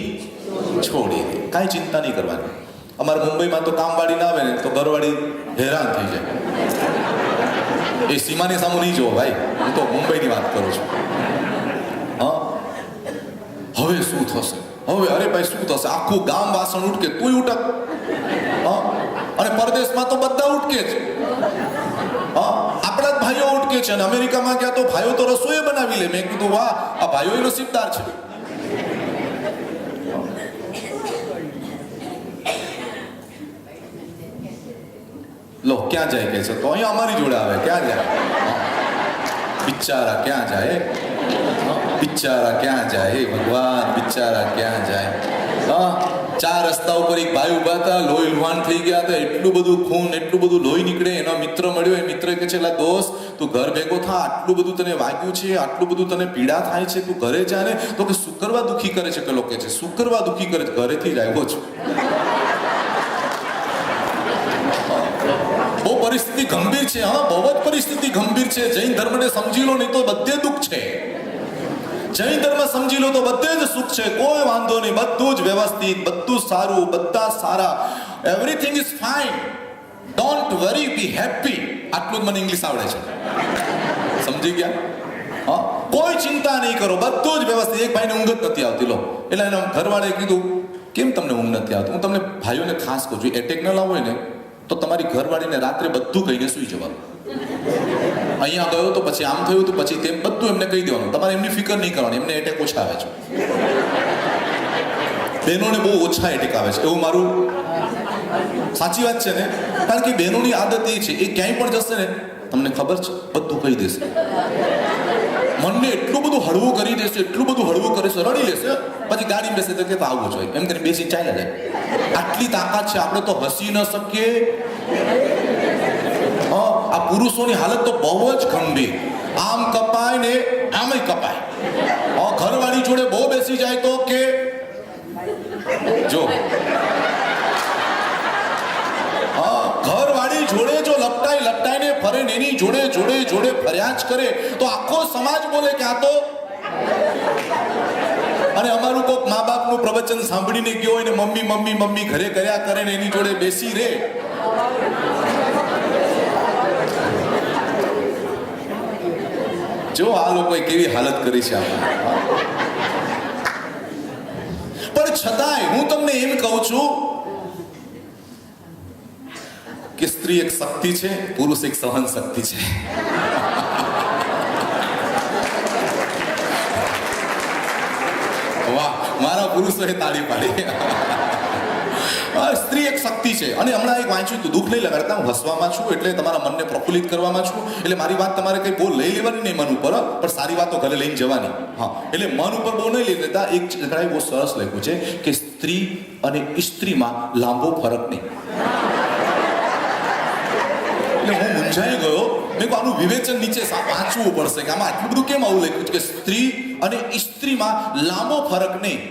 [SPEAKER 1] છોડી દે. કાંઈ ચિંતા નહીં કરવાની. અમારે મુંબઈમાં તો કામવાળી ના આવે ને તો ઘરવાળી હેરાન થઈ જાય. એ સીમાની સામે નહીં જોવો ભાઈ, હું તો મુંબઈની વાત કરું હવે શું થશે, હવે અરે ભાઈ શું થશે, આખું ગામ વાસણ ઉટકે, તું ઉટક. અને પરદેશમાં તો બધા ઉટકે છે. આપણા જ ભાઈઓ ઉટકે છે. અને અમેરિકામાં ગયા તો ભાઈઓ તો રસોઈ બનાવી લે. મેં કીધું વાહ, આ ભાઈઓ નસીબદાર છે. લો ક્યાં જાય કે છે, તો અહીંયા અમારી જોડે આવે. ક્યાં જાય બિચારા, ક્યાં જાય બિચારા, ક્યાં જાય ભગવાન, બિચારા ક્યાં જાય. ચાર રસ્તા ઉપર એક ભાઈ ઉભા હતા, લોહી લુહાણ થઈ ગયા હતા, એટલું બધું ખૂન, એટલું બધું લોહી નીકળે. એનો મિત્ર મળ્યો. એ મિત્ર કે છે, લા દોસ્ત તું ઘર ભેગો થા, આટલું બધું તને વાગ્યું છે, આટલું બધું તને પીડા થાય છે, તું ઘરે જા ને. તો કે શું કરવા દુખી કરે છે, પેલો કે છે શું કરવા દુખી કરે છે, ઘરેથી જ આવ્યો છું. બહુ પરિસ્થિતિ ગંભીર છે. બહુ જ પરિસ્થિતિ ગંભીર છે. જૈન ધર્મને સમજી લો, નહીં તો બધે દુઃખ છે. જૈન ધર્મ સમજી લો તો બધે જ સુખ છે. કોઈ વાંધો નહીં, બધું જ વ્યવસ્થિત, બધું સારું, બધા સારા. Everything is fine, don't worry, be happy. આટલું જ મને ઇંગ્લિશ આવડે છે. સમજી ગયા? કોઈ ચિંતા નહીં કરો, બધું જ વ્યવસ્થિત. એક ભાઈને ઊંઘ જ નથી આવતી. લો એટલે એના ઘરવાળાએ કીધું કેમ તમને ઊંઘ નથી આવતી? હું તમને ભાઈઓને ખાસ કહું છું, એટેક ન લાવો ને તો તમારી ઘરવાળીને રાત્રે બધું કહીને સૂઈ જવાનું. અહીંયા ગયો તો પછી આમ થયું તો પછી તેમ, બધું એમને કહી દેવાનું. તમારે એમની ફિકર નહીં કરવાની. એમને એટેક ઓછા આવે છે. બહેનોને બહુ ઓછા એટેક આવે છે, એવું મારું સાચી વાત છે ને. કારણ કે બહેનોની આદત એ છે, એ ક્યાંય પણ જશે ને તમને ખબર છે બધું કહી દેશે. મનને એટલું બધું હળવું કરી દેશે, એટલું બધું હળવું કરીશે, રડી લેશે. પછી ગાડી બેસે તો કે આવું જોઈએ એમ કરીને બેસી ચાલ્યા જાય. આટલી તાકાત છે. આપણે તો હસી ન શકીએ. આ પુરુષોની હાલત તો બહુ જ ગંભીર. આમ કપાય ને આમય કપાય. ઘરવાળી જોડે બહુ બેસી જાય તો કે જો ઘરવાળી જોડે જો લપટાઈને ફરે ને એની જોડે ફર્યા જ કરે તો આખો સમાજ બોલે કે આ તો. અને અમારું કોઈક મા બાપનું પ્રવચન સાંભળીને ગયો હોય ને મમ્મી ઘરે કર્યા કરે ને એની જોડે બેસી રહે. જો આ લોકોએ કેવી હાલત કરી છે આપણે. પણ છતાંય હું તમને એમ કહું છું કે સ્ત્રી એક શક્તિ છે, પુરુષ એક સહન શક્તિ છે. વાહ, મારા પુરુષોએ તાળી પાડી. સ્ત્રી એક શક્તિ છે. અને હમણાં એક વાંચ્યું હતું, દુઃખ નહીં લગાડતા, હું હસવામાં છું એટલે તમારા મનને પ્રફુલ્લિત કરવામાં છું. એટલે મારી વાત તમારે કંઈ બહુ લઈ લેવાની નહીં મન ઉપર, પણ સારી વાતો ઘરે લઈને જવાની. એટલે મન ઉપર બહુ નહીં લઈ લેતા. એક જણાએ બહુ સરસ લખ્યું છે કે સ્ત્રી અને સ્ત્રીમાં લાંબો ફરક નહીં. એટલે હું મૂંઝાઈ ગયો. મેં કહ્યું આનું વિવેચન નીચે વાંચવું પડશે કે આમાં આટલું બધું કેમ આવું લખ્યું છે કે સ્ત્રી અને સ્ત્રીમાં લાંબો ફરક નહીં.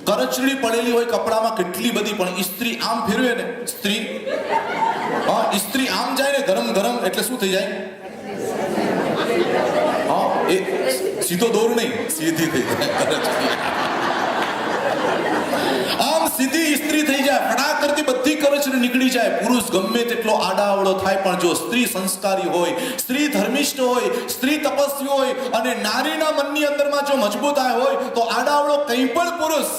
[SPEAKER 1] કરચડી પડેલી હોય કપડામાં કેટલી બધી, પણ સ્ત્રી આમ ફેરવે ને, સ્ત્રી આમ જાય ને ગરમ એટલે શું થઈ જાય? એ સીધો દોર નહીં, સીધી થઈ જાય. આમ સીધી સ્ત્રી થઈ જાય, ફટાક કરતી બધી કરચડી નીકળી જાય. પુરુષ ગમે તેટલો આડાઅવળો થાય, પણ જો સ્ત્રી સંસ્કારી હોય, સ્ત્રી ધર્મિષ્ઠ હોય, સ્ત્રી તપસ્વી હોય અને નારીના મનની અંદરમાં જો મજબૂતાઈ હોય તો આડાઅવળો કંઈ પણ પુરુષ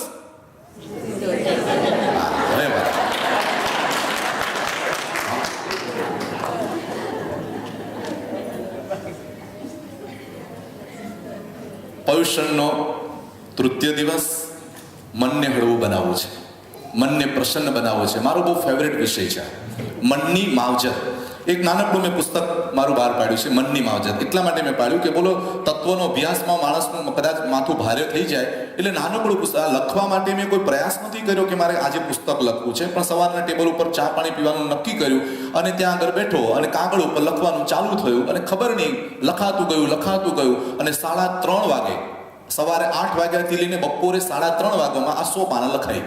[SPEAKER 1] પર્યુષણનો તૃતીય દિવસ મનને હળવું બનાવવું છે, મનને પ્રસન્ન બનાવવું છે. મારો બહુ ફેવરેટ વિષય છે મનની માવજત. એક નાનકડું મેં પુસ્તક મારું બહાર પાડ્યું છે, મનની માવજત. એટલા માટે મેં પાડ્યું કે બોલો તત્વનો અભ્યાસમાં માણસનું કદાચ માથું ભારે થઈ જાય, એટલે નાનકડું પુસ્તક લખવા માટે મેં કોઈ પ્રયાસ નથી કર્યો કે મારે આજે પુસ્તક લખવું છે, પણ સવારના ટેબલ ઉપર ચા પાણી પીવાનું નક્કી કર્યું અને ત્યાં આગળ બેઠો અને કાગળ ઉપર લખવાનું ચાલુ થયું અને ખબર નહીં લખાતું ગયું અને 3:30 વાગે, સવારે 8 વાગ્યાથી લઈને બપોરે 3:30 વાગ્યામાં આ 100 પાના લખાઈ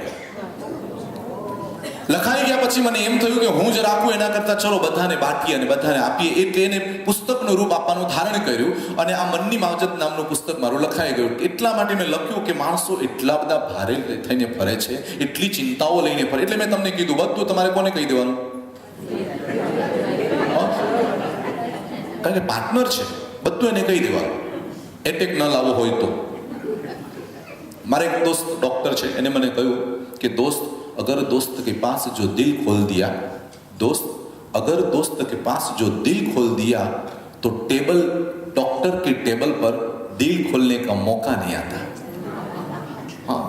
[SPEAKER 1] ગયા પછી મને એમ થયું કે હું જ રાખું એના કરતા ચલો બધાને બાંટીએ અને બધાને આપીએ. એટલે એને પુસ્તકનું રૂપ આપવાનું ધારણ કર્યું અને આ મનની માવજત નામનું પુસ્તક મારું લખાઈ ગયું. એટલા માટે મેં લખ્યું કે માણસો એટલા બધા ભારે થઈને ફરે છે, એટલી ચિંતાઓ લઈને ફરે. એટલે મેં તમને કીધું બધું તમારે કોને કહી દેવાનું? કારણ કે પાર્ટનર છે, બધું એને કહી દેવાનું. એટેક ન લાવવો હોય તો मारे एक दोस्त डॉक्टर है, एने मने कहूँ कि दोस्त अगर दोस्त के पास जो दिल खोल दिया, दोस्त अगर दोस्त के पास जो दिल खोल दिया तो टेबल डॉक्टर के टेबल पर दिल खोलने का मौका नहीं आता। हाँ,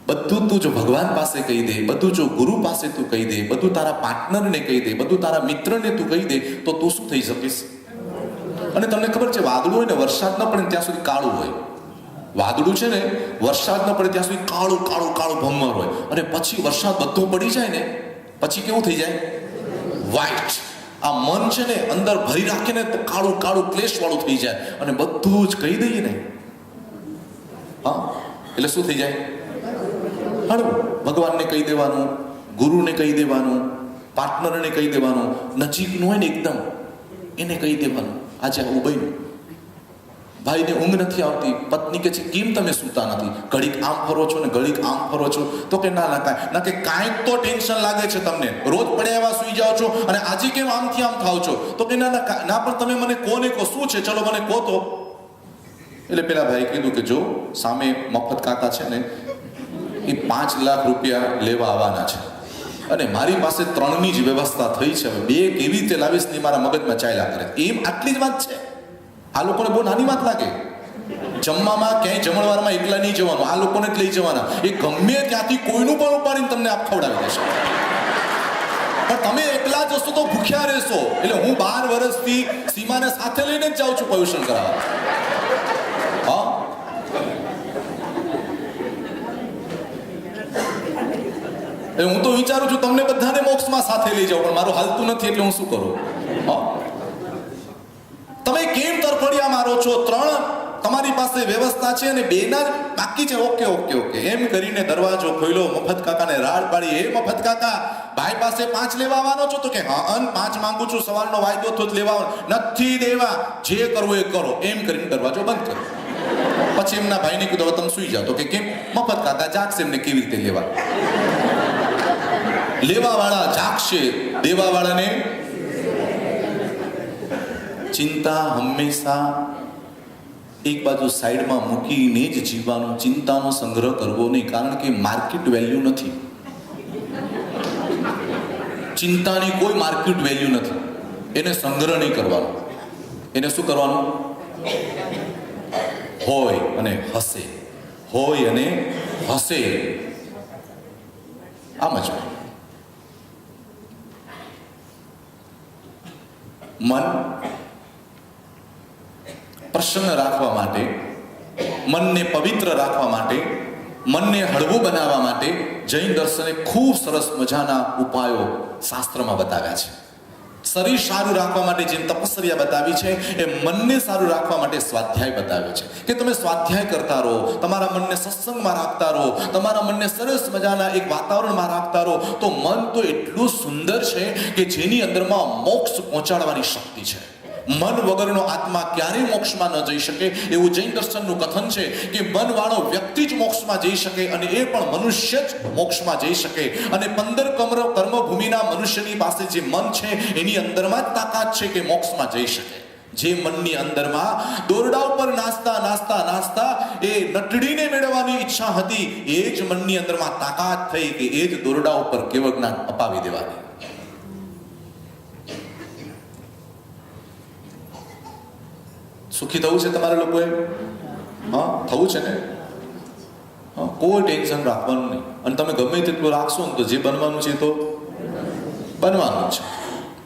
[SPEAKER 1] બધું તું જો ભગવાન પાસે કહી દે, બધું જો ગુરુ પાસે તું કહી દે, બધું તારા પાર્ટનરને કહી દે, બધું તારા મિત્રને તું કહી દે તો તું શું થઈ શકીશ? અને તમને ખબર છે વાદળું હોય ને વરસાદ ન પડે ત્યાં સુધી કાળું હોય. વાદળું છે ને વરસાદ ન પડે ત્યાં સુધી કાળું કાળું કાળું ભમ્મર હોય, અને પછી વરસાદ બધો પડી જાય ને પછી કેવું થઈ જાય? વ્હાઈટ. આ મન છે ને અંદર ભરી રાખે ને તો કાળું કાળું ક્લેશ વાળું થઈ જાય, અને બધું જ કહી દઈએ ને હા એટલે શું થઈ જાય? હળવું. ભગવાનને કહી દેવાનું, ગુરુને કહી દેવાનું, પાર્ટનરને કહી દેવાનું, નજીકનું હોય ને એકદમ એને કહી દેવાનું. આજે આવું બન્યું, ભાઈને ઊંઘ નથી આવતી, પત્ની કે છે કેમ તમે સૂતા નથી? ઘડીક આમ ફરો છો ને ઘડીક આમ ફરો છો. તો કે ના કે કાંઈક તો ટેન્શન લાગે છે તમને, રોજ પડ્યા એવા સૂઈ જાઓ છો અને આજે કેમ આમથી આમ થાવ છો? તો કે ના પણ તમે મને કોને કહો શું છે, ચલો મને કહો તો. એટલે પેલા ભાઈ કીધું કે જો સામે મફત કાકા છે ને એ 5 લાખ રૂપિયા લેવા આવવાના છે, અને મારી પાસે 3ની જ વ્યવસ્થા થઈ છે, હવે 2 કેવી રીતે લાવીશ ને મારા મગજમાં ચાલ્યા કરે. એમ આટલી જ વાત છે. આ લોકોને બહુ નાની વાત લાગે. જમવામાં ક્યાંય જમણવારમાં એકલા નહીં જવાનું, આ લોકોને જ લઈ જવાના. એ ગમે ત્યાંથી કોઈનું પણ ઉપાડીને તમને આપ ખવડાવી દેશે, પણ તમે એકલા જશો તો ભૂખ્યા રહેશો. એટલે હું 12 વર્ષથી સીમાને સાથે લઈને જ જાઉં છું પોલ્યુશન કરાવવા. હા, હું તો વિચારું છું તમને બધાને મોક્ષમાં સાથે લઈ જાઉં, પણ મારું હાલતું નથી એટલે હું શું કરું? તમે કેમ તરફડિયા મારો છો? 3 તમારી પાસે વ્યવસ્થા છે અને 2ના જ બાકી છે. ઓકે એમ કરીને દરવાજો ખોલ્યો, મફત કાકાને રાડ પાડી, હે મફત કાકા ભાઈ પાસે 5 લેવા આવવાનો છો? તો કે હા 5 માંગુ છું, સવારનો વાયદો તો જ લેવા નથી દેવા, જે કરવું એ કરો. એમ કરીને દરવાજો બંધ કર્યો. પછી એમના ભાઈને કીધું તમે સુઈ જાઓ. તો કે કેમ? મફત કાકા જાગશે, એમને કેવી રીતે લેવા વાળા જાગશે, દેવા વાળાને ચિંતા હંમેશા એક બાજુ સાઈડમાં મૂકીને જ જીવવાનું. ચિંતાનો સંગ્રહ કરવો નહીં, કારણ કે માર્કેટ વેલ્યુ નથી. ચિંતાની કોઈ માર્કેટ વેલ્યુ નથી. એને સંગ્રહ નહીં કરવાનો. એને શું કરવાનું? હોય અને હસે, હોય અને હસે. આમ જ મન પ્રસન્ન રાખવા માટે, મનને પવિત્ર રાખવા માટે, મનને હળવું બનાવવા માટે જૈન દર્શને ખૂબ સરસ મજાના ઉપાયો શાસ્ત્રમાં બતાવ્યા છે. શરીર સારું રાખવા માટે જેમ તપસ્યા બતાવી છે, એ મનને સારું રાખવા માટે સ્વાધ્યાય બતાવ્યો છે કે તમે સ્વાધ્યાય કરતા રહો, તમારા મનને સત્સંગમાં રાખતા રહો, તમારા મનને સરસ મજાના એક વાતાવરણમાં રાખતા રહો, તો મન તો એટલું સુંદર છે કે જેની અંદરમાં મોક્ષ પહોંચાડવાની શક્તિ છે. મન વગરનો આત્મા ક્યારેય મોક્ષમાં ન જઈ શકે, એવું જૈન દર્શનનું કથન છે કે મનવાળો વ્યક્તિ જ મોક્ષમાં જઈ શકે, અને એ પણ મનુષ્ય જ મોક્ષમાં જઈ શકે. અને 15 કર્મભૂમિના મનુષ્યની પાસે જે મન છે એની અંદરમાં જ તાકાત છે કે મોક્ષમાં જઈ શકે. જે મનની અંદરમાં દોરડા ઉપર નાસ્તા નાસ્તા નાસ્તા એ નટડીને મેળવવાની ઈચ્છા હતી, એ જ મનની અંદરમાં તાકાત થઈ કે એ જ દોરડા ઉપર કેવળ જ્ઞાન અપાવી દેવાની. સુખી થવું છે તમારે લોકોએ? હા, થવું છે ને? હા, કોઈ ટેન્શન રાખવાનું નહીં. અને તમે ગમે તેટલું રાખશો ને તો જે બનવાનું છે તો બનવાનું છે.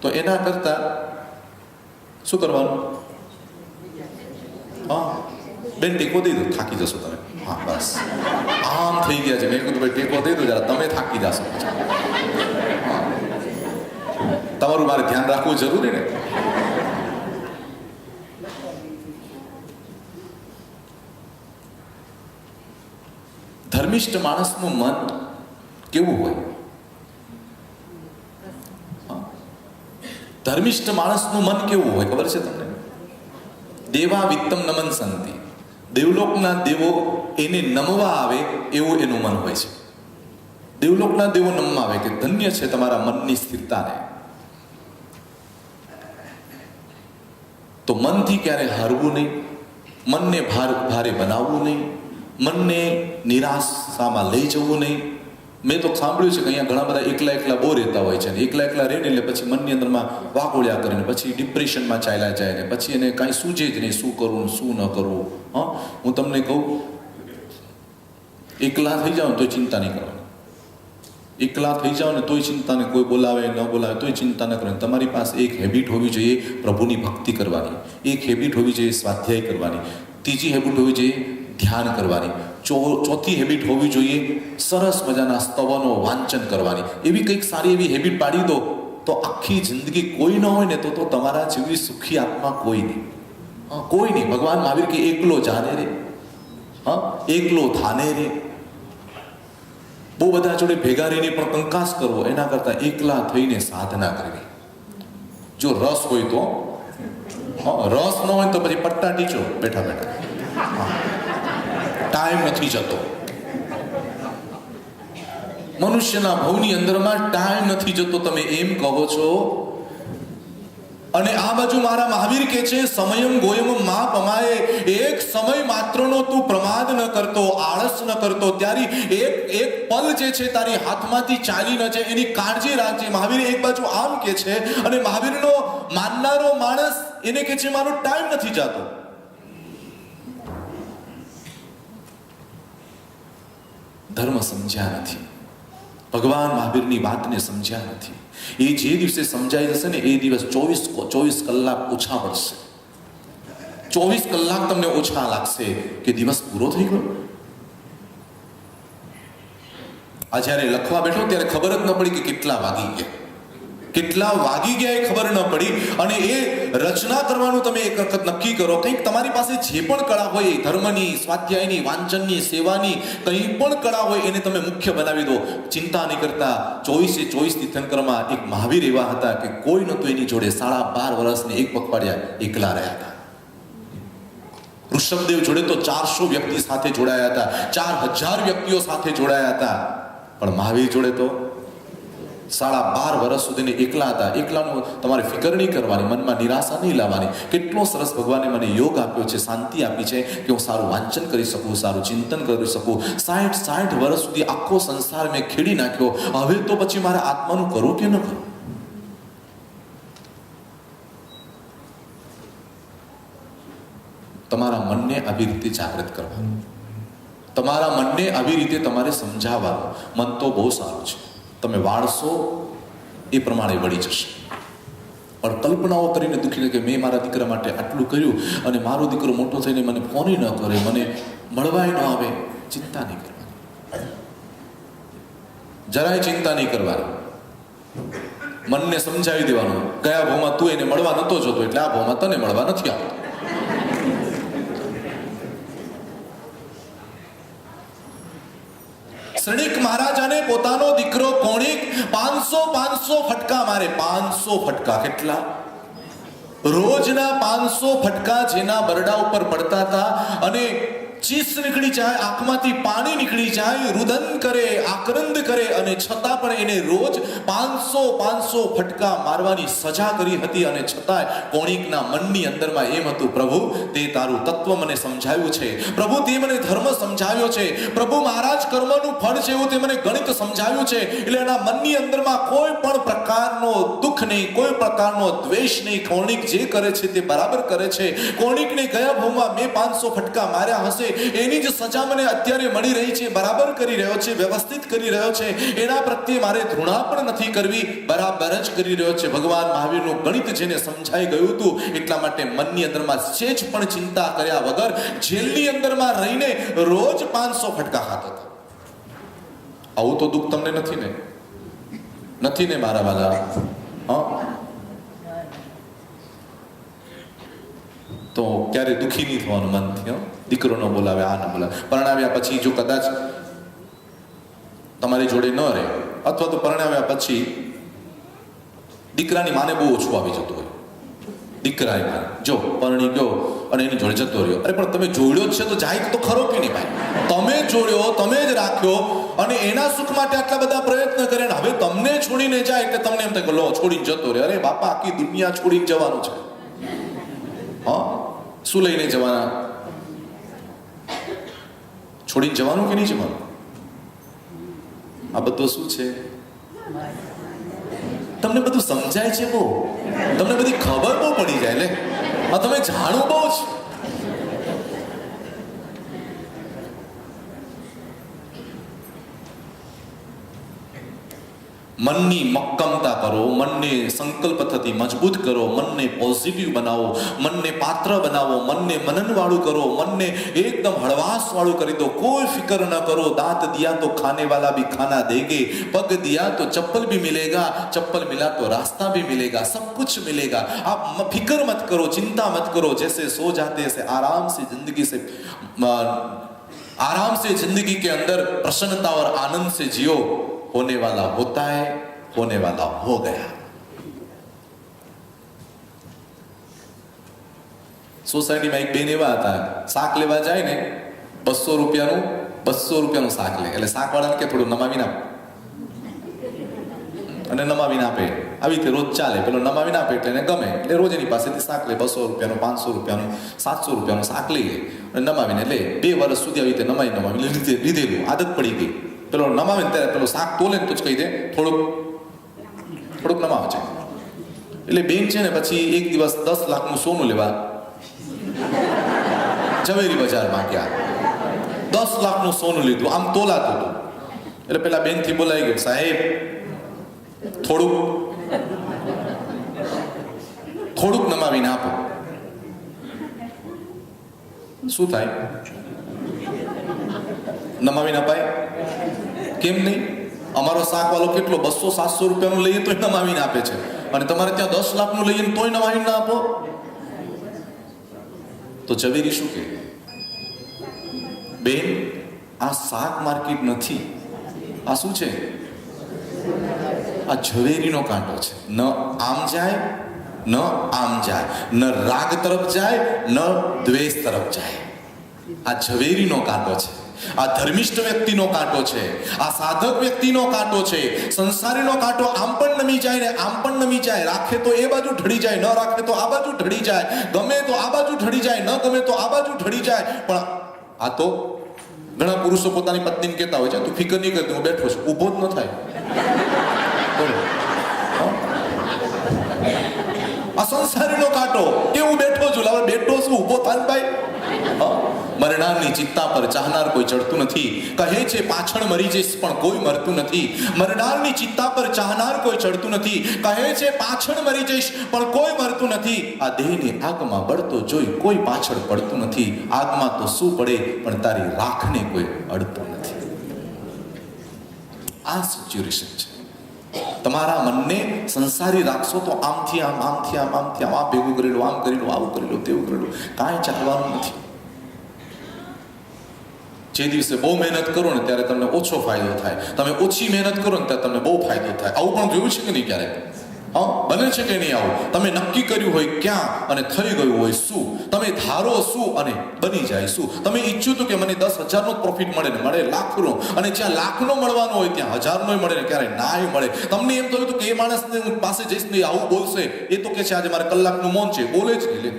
[SPEAKER 1] તો એના કરતા શું કરવાનું? હા, બેન ટેકો દઈ દો, થાકી જશો તમે. હા બસ, આમ થઈ ગયા છે. મેં કીધું ભાઈ ટેકો દઈ દો જરા, તમે થાકી જશો. તમારું મારે ધ્યાન રાખવું જરૂરી ને. ધર્મિષ્ઠ માણસનું મન કેવું હોય? ધર્મિષ્ઠ માણસનું મન કેવું હોય ખબર છે તમને? દેવા વિત્તમ નમન સંતિ, દેવલોકના દેવો એને નમવા આવે એવું એનું મન હોય છે. દેવલોકના દેવો નમવા આવે કે ધન્ય છે તમારા મનની સ્થિરતાને. તો મનથી ક્યારે હારવું નહીં, મનને ભારે બનાવવું નહીં, મનને નિરાશામાં લઈ જવું નહીં. મેં તો સાંભળ્યું છે કે અહીંયા ઘણા બધા એકલા એકલા બહુ રહેતા હોય છે ને એકલા એકલા રહે ને એટલે પછી મનની અંદરમાં વાગોળ્યા કરે ને પછી ડિપ્રેશનમાં ચાલ્યા જાય ને પછી એને કાંઈ સૂઝે જ નહીં, શું કરવું શું ન કરવું. હા, હું તમને કહું, એકલા થઈ જાઓ ને તોય ચિંતા નહીં કરવાની. એકલા થઈ જાઓ ને તોય ચિંતા નહીં, કોઈ બોલાવે ન બોલાવે તોય ચિંતા ન કરવાની. તમારી પાસે એક હેબિટ હોવી જોઈએ પ્રભુની ભક્તિ કરવાની, એક હેબિટ હોવી જોઈએ સ્વાધ્યાય કરવાની, ત્રીજી હેબિટ હોવી જોઈએ ધ્યાન કરવાની, ચોથી હેબિટ હોવી જોઈએ સરસ મજાના સ્તવનો વાંચન કરવાની. એવી કંઈક સારી એવી હેબિટ પાડી દો તો આખી જિંદગી કોઈ ન હોય ને તો તમારા જેવી સુખી આત્મા કોઈ નહીં. હા, કોઈ નહીં. ભગવાન મહાવીર કે એકલો જાને રે, હા, એકલો થાને રે. બહુ બધા જોડે ભેગા રહીને પણ કંકાસ કરવો એના કરતાં એકલા થઈને સાધના કરવી. જો રસ હોય તો, રસ ન હોય તો પછી પટ્ટા ટીચો બેઠા બેઠા. ટાઈમ નથી જતો. મનુષ્યના ભવની અંદરમાં ટાઈમ નથી જતો, તમે એમ કહો છો. અને આ બાજુ મારા મહાવીર કહે છે સમયમ ગોયમ મા પમાય, એક સમય માત્રનો તું પ્રમાદ ન કરતો, આળસ ન કરતો. ત્યારે એક પલ જે છે તારી હાથમાંથી ચાલી ન જાય એની કાળજી રાખજે. મહાવીર એક બાજુ આમ કહે છે અને મહાવીરનો માનનારો માણસ એને કહે છે મારો ટાઈમ નથી જતો. ધર્મ સમજ્યા નથી, ભગવાન મહાવીરની વાતને સમજ્યા નથી. એ જે દિવસે સમજાઈ જશે ને એ દિવસ 24 કલાક ઓછા પડશે. 24 કલાક તમને ઓછા લાગશે કે દિવસ પૂરો થઈ ગયો. આ જ્યારે લખવા બેઠો ત્યારે ખબર જ ન પડી કે કેટલા વાગી ગયા એ ખબર ન પડી. અને એ રચના કરવાનું તમે એક વખત નક્કી કરો. કંઈક તમારી પાસે જે પણ કળા હોય, ધર્મની, સ્વાધ્યાયની, વાંચનની, સેવાની, કંઈ પણ કળા હોય એને તમે મુખ્ય બનાવી દો. ચિંતા નહીં કરતા. 24 તીર્થંકરમાં એક મહાવીર એવા હતા કે કોઈ નહોતું એની જોડે. 12.5 વર્ષને એક પખવાડિયા એકલા રહ્યા હતા. ઋષભદેવ જોડે તો 400 વ્યક્તિ સાથે જોડાયા હતા, 4000 વ્યક્તિઓ સાથે જોડાયા હતા. પણ મહાવીર જોડે તો 12.5 વર્ષ સુધી એકલા હતા. એકલાનું તમારે ફિકર નહીં કરવાની, મનમાં નિરાશા નહીં લાવવાની. કેટલો સરસ ભગવાને મને યોગ આપ્યો છે, શાંતિ આપી છે કે હું સારું વાંચન કરી શકું, સારું ચિંતન કરી શકું. 60 વર્ષ સુધી આખો સંસાર મેં ખેડી નાખ્યો. હવે તો પછી મારે આત્માનું કરું કે ન કરું? તમારા મનને આવી રીતે જાગૃત કરવાનું, તમારા મનને આવી રીતે તમારે સમજાવવાનું. મન તો બહુ સારું છે, તમે વાળશો એ પ્રમાણે વળી જશે. પણ કલ્પનાઓ કરીને દુખી કે મેં મારા દીકરા માટે આટલું કર્યું અને મારો દીકરો મોટો થઈને મને ફોન ન કરે, મને મળવાય ન આવે. ચિંતા નહીં કરવાની, જરાય ચિંતા નહીં કરવાની. મનને સમજાવી દેવાનું, ગયા ભાવમાં તું એને મળવા નતો જતો એટલે આ ભાવમાં તને મળવા નથી આવતો. શ્રણિક મહારાજાને પોતાનો દીકરો કોણિક 500 ફટકા મારે. 500 ફટકા. કેટલા? રોજના 500 ફટકા જેના બરડા ઉપર પડતા હતા. અને ચીસ નીકળી જાય, આંખમાંથી પાણી નીકળી જાય, રુદન કરે, આક્રંદ કરે, અને છતાં પણ એને રોજ 500 ફટકા મારવાની સજા કરી હતી. અને છતાંય કોણિકના મનની અંદરમાં એમ હતું, પ્રભુ તે તારું તત્વ મને સમજાવ્યું છે, પ્રભુ તે મને ધર્મ સમજાવ્યો છે, પ્રભુ મહારાજ કર્મનું ફળ છે એવું તે મને ગણિત સમજાવ્યું છે. એટલે એના મનની અંદરમાં કોઈ પણ પ્રકારનો દુઃખ નહીં, કોઈ પ્રકારનો દ્વેષ નહીં. કોણિક જે કરે છે તે બરાબર કરે છે. કોણિકને ગયા ભાવમાં મેં 500 ફટકા માર્યા હશે, એની જ સજા મને અત્યારે મળી રહી છે. બરાબર કરી રહ્યો છે, વ્યવસ્થિત કરી રહ્યો છે. એના પ્રત્યે મારે ધૃણા પણ નથી કરવી, બરાબર જ કરી રહ્યો છે. ભગવાન મહાવીરનું ગણિત જેને સમજાઈ ગયું હતું એટલા માટે મનની અંદરમાં સેજ પણ ચિંતા કર્યા વગર જેલની અંદરમાં રહીને રોજ 500 ફટકા ખાતો હતો. આવું તો દુઃખ તમને નથી ને મારા વાલા? હા, તો ક્યારે દુઃખી નહીં થવાનું મનથી. દીકરો ન બોલાવે, આ ન બોલાવે. પરણાવ્યા પછી જો કદાચ તમારી જોડે ન રહે, અથવા તો પરણાવ્યા પછી દીકરાની માને બહુ ઓછું આવી જતું હોય. દીકરાએ માને જો પરણી ગયો અને એની જોડે જતો રહ્યો. અરે પણ તમે જોડ્યો જ છે તો જાય તો ખરો કે નહીં ભાઈ? તમે જોડ્યો, તમે જ રાખ્યો અને એના સુખ માટે આટલા બધા પ્રયત્ન કરે ને હવે તમને છોડીને જાય એટલે તમને એમ થાય કે લો છોડીને જતો રહે. અરે બાપા, આખી દુનિયા છોડીને જવાનું છે. હા, શું લઈને જવાના? છોડીને જવાનું કે નહીં જવાનું? આ બધું શું છે? તમને બધું સમજાય છે બહુ, તમને બધી ખબર બહુ પડી જાય લે. આ તમે જાણો બહુ જ. મનની મક્કમતા કરો, મનને સંકલ્પ થતી મજબૂત કરો, મનને પોઝિટિવ બનાવો, મનને પાત્ર બનાવો, મનને મનનવાળું કરો, મનને એકદમ હળવાશવાળું કરી દો. કોઈ ફિકર ન કરો. દાંત દિયા તો ખાને વાલા भी खाना देंगे, पग दिया तो चप्पल भी मिलेगा, चप्पल मिला तो रास्ता भी मिलेगा, सब कुछ मिलेगा. आप फिक्र मत करो, चिंता मत करो. जैसे सो जाते ऐसे आराम से जिंदगी के अंदर प्रसन्नता और आनंद से जियो. होने वाला होता है, होने वाला हो गया. સોસાયટીમાં એક બેન એવા હતા, શાક લેવા જાય ને 200 રૂપિયાનું શાક લે. એટલે શાક વાળાને કે થોડું નમાવીને આપે, અને નમાવીને આપે. આવી રીતે રોજ ચાલે. પેલો નમાવીને આપે એટલે એને ગમે, એટલે રોજ એની પાસેથી શાક લે. 200 રૂપિયાનું, 500 રૂપિયાનું, 700 રૂપિયાનું શાક લઈ લે અને નમાવીને લે. 2 વર્ષ સુધી આવી રીતે નમાવી લીધેલું, આદત પડી ગઈ. પેલો નમાવે ને ત્યારે પેલો શાક તોલે ને તો જ કહી દે થોડુંક નમાવે છે. એટલે બેન છે ને પછી એક દિવસ 10 લાખનું સોનું લેવા ઝવેરી બજારમાં ગયા. 10 લાખનું સોનું લીધું, આમ તોલાતું હતું. એટલે પેલા બેનથી બોલાઈ ગયું, સાહેબ થોડુંક નમાવીને આપો. શું થાય? નમાવીને અપાય? કેમ નહીં? અમારો શાક વાળો કેટલો 200-700 રૂપિયાનું લઈએ તોય નમાવીને આપે છે, અને તમારે ત્યાં 10 લાખનું લઈએ તોય નમાવીને ના આપો. તો ઝવેરી શું કે, બેન આ શાક માર્કેટ નથી, આ શું છે? આ ઝવેરીનો કાંટો છે. ન આમ જાય ન આમ જાય, ન રાગ તરફ જાય ન દ્વેષ તરફ જાય. આ ઝવેરીનો કાંટો છે. આ ધર્મિષ્ઠ વ્યક્તિનો કાંટો છે, આ સાધક વ્યક્તિનો કાંટો છે. સંસારીનો કાંટો આમ પણ નમી જાય ને આમ પણ નમી જાય. રાખે તો એ બાજુ ઢળી જાય, ન રાખે તો આ બાજુ ઢળી જાય. ગમે તો આ બાજુ ઢળી જાય, ન ગમે તો આ બાજુ ઢળી જાય. પણ આ તો ઘણા પુરુષો પોતાની પત્નીને કહેતા હોય છે, તું ફિકર નહીં કરતી, હું બેઠો છું, ઊભો જ ન થાય. આ સંસારીનો કાંટો કે હું બેઠો છું, હવે બેઠો છું, ઊભો થાય ભાઈ. મરનારની ચિત્તા પર ચાહનાર કોઈ ચડતું નથી. કહે છે પાછળ મરી જઈશ પણ કોઈ મરતું નથી. મરનારની ચિત્તા પર ચાહનાર કોઈ ચડતું નથી. કહે છે પાછળ મરી જઈશ પણ કોઈ મરતું નથી. આ દેહને આગમાં બળતો જોઈ કોઈ પાછળ પડતું નથી. આગમાં તો શું પડે પણ તારી રાખને કોઈ અડતું નથી. આ સિચ્યુએશન છે. તમારા મનને સંસારી રાખશો તો આમથી આમ, આમથી આમ, આમથી આમ, આ ભેગું કરેલું, આમ કરેલું, આવું કરેલું, તેવું કરેલું, કાંઈ ચાલવાનું નથી. જે દિવસે બહુ મહેનત કરો ને ત્યારે તમને ઓછો ફાયદો થાય, તમે ઓછી મહેનત કરો ને ત્યારે તમને બહુ ફાયદો થાય. આવું પણ જોયું છે કે નહીં ક્યારેક? બને છે કે નહીં આવું? તમે નક્કી કર્યું હોય ક્યાં અને થઈ ગયું હોય શું, તમે ધારો શું અને બની જાય શું. તમે ઈચ્છ્યું હતું કે મને 10,000નો પ્રોફિટ મળે ને મળે લાખનો, અને જ્યાં લાખનો મળવાનો હોય ત્યાં 1000નો મળે ને ક્યારે નાય મળે. તમને એમ થયું હતું કે એ માણસને હું પાસે જઈશ ને આવું બોલશે, એ તો કે છે આજે મારે કલાકનું મૌન છે, બોલે જ નહીં.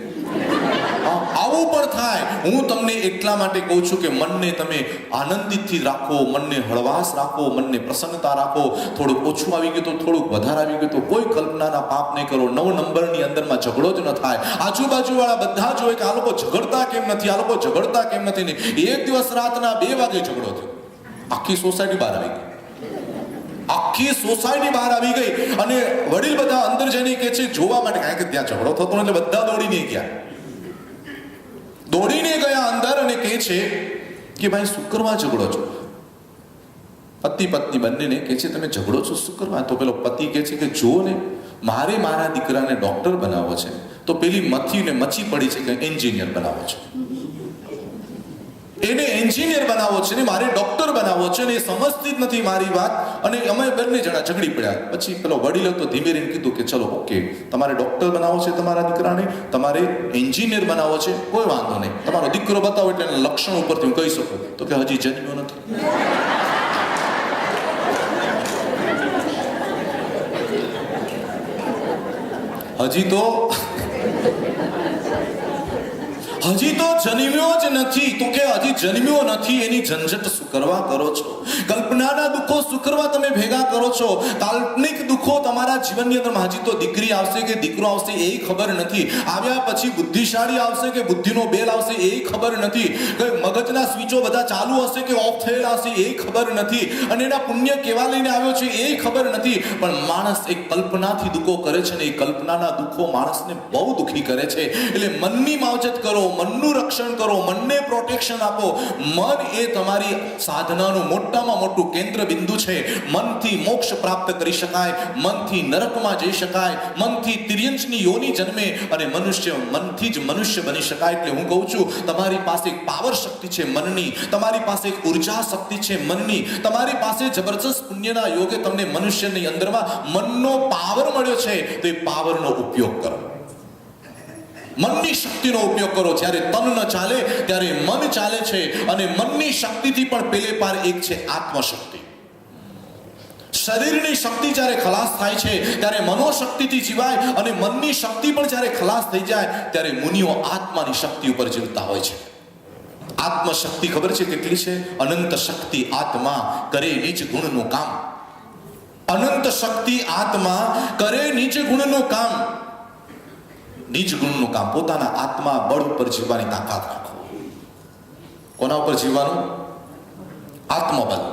[SPEAKER 1] આવું પણ થાય. હું તમને એટલા માટે કહું છું કે મનને તમે આનંદિતથી રાખો, મનને હળવાશ રાખો, મનને પ્રસન્નતા રાખો. થોડુંક ઓછું આવી ગયું તો થોડુંક વધારે આવી ગયું તો કોઈ કલ્પનાના પાપ નહીં કરો. 9 નંબરની અંદરમાં ઝઘડો જ ન થાય. આજુબાજુ વાળા બધા જોવે કે આ લોકો ઝઘડતા કેમ નથી, આ લોકો ઝઘડતા કેમ નથી. ને એક દિવસ રાતના 2 વાગે ઝઘડો થયો, આખી સોસાયટી બહાર આવી ગઈ. આખી સોસાયટી બહાર આવી ગઈ અને વડીલ બધા અંદર જઈને કે છે જોવા માટે, કારણ કે ત્યાં ઝઘડો થતો એટલે બધા દોડીને ગયા અંદર અને કહે છે કે ભાઈ શું કરવા ઝઘડો છો? પતિ પત્ની બંનેને કહે છે તમે ઝઘડો છો શું કરવા? તો પેલો પતિ કહે છે કે જો ને મારે મારા દીકરાને ડોક્ટર બનાવવો છે, તો પેલી મથીને મચી પડી છે કે એન્જિનિયર બનાવો છે. એને એન્જિનિયર બનાવો છે ને મારે ડોક્ટર બનાવો છે ને એ સમજતી જ નથી મારી વાત. અને અમે બંને જણા ઝઘડી પડ્યા. પછી પેલો વડીલ હતો ધીમે રહીને કીધું કે ચલો ઓકે, તમારે ડોક્ટર બનાવો છે તમારા દીકરાને, તમારે એન્જિનિયર બનાવો છે, કોઈ વાંધો નહીં. તમારો દીકરો બતાવો એટલે એના લક્ષણ ઉપરથી હું કહી શકું. તો કે હજી જન્મ્યો નથી. હજી તો જન્મ્યો જ નથી, તો કે હજી જન્મ્યો નથી એની ઝંઝટ શું કરવા કરો છો? કલ્પનાના દુઃખો શું કરવા તમે ભેગા કરો છો? કાલ્પનિક દુઃખો તમારા જીવનની અંદર હજી તો દીકરી આવશે કે દીકરો આવશે એ ખબર નથી, આવ્યા પછી બુદ્ધિશાળી આવશે કે બુદ્ધિનો બેલ આવશે એ ખબર નથી, કે મગજના સ્વિચો બધા ચાલુ હશે કે ઓફ થયેલા હશે એ ખબર નથી, અને એના પુણ્ય કેવા લઈને આવ્યો છે એ ખબર નથી. પણ માણસ એક કલ્પનાથી દુઃખો કરે છે ને એ કલ્પનાના દુઃખો માણસને બહુ દુઃખી કરે છે. એટલે મનની માવજત કરો, મનનું રક્ષણ કરો, મનને પ્રોટેક્શન આપો. મન એ તમારી સાધનાનું મોટામાં મોટું કેન્દ્ર બિંદુ છે. મનથી મોક્ષ પ્રાપ્ત કરી શકાય, મનથી નરકમાં જઈ શકાય, મનથી તિર્યંચની યોની જન્મે, અને મનુષ્ય મનથી જ મનુષ્ય બની શકાય. એટલે હું કહું છું, તમારી પાસે એક પાવર શક્તિ છે મનની, તમારી પાસે એક ઉર્જા શક્તિ છે મનની, તમારી પાસે જબરજસ્ત પુણ્યના યોગે તમને મનુષ્યની અંદરમાં મનનો પાવર મળ્યો છે. તો એ પાવરનો ઉપયોગ કરો, મનની શક્તિનો ઉપયોગ કરો. જ્યારે તન ન ચાલે ત્યારે મન ચાલે છે, અને મનની શક્તિથી પણ પેલે પાર એક છે આત્મશક્તિ. શરીરની શક્તિ જ્યારે ખલાસ થાય છે ત્યારે મનોશક્તિથી જીવાય, અને મનની શક્તિ પણ જ્યારે ખલાસ થઈ જાય ત્યારે મુનિઓ આત્માની શક્તિ ઉપર જીવતા હોય છે. આત્મશક્તિ ખબર છે કેટલી છે? અનંત શક્તિ આત્મા કરે નીચ ગુણનું કામ. અનંત શક્તિ આત્મા કરે નીચ ગુણનું કામ. નીચ ગુણનું કામ, પોતાના આત્મા બળ ઉપર જીવવાની તાકાત રાખો. કોના ઉપર જીવવાનું? આત્મબળ.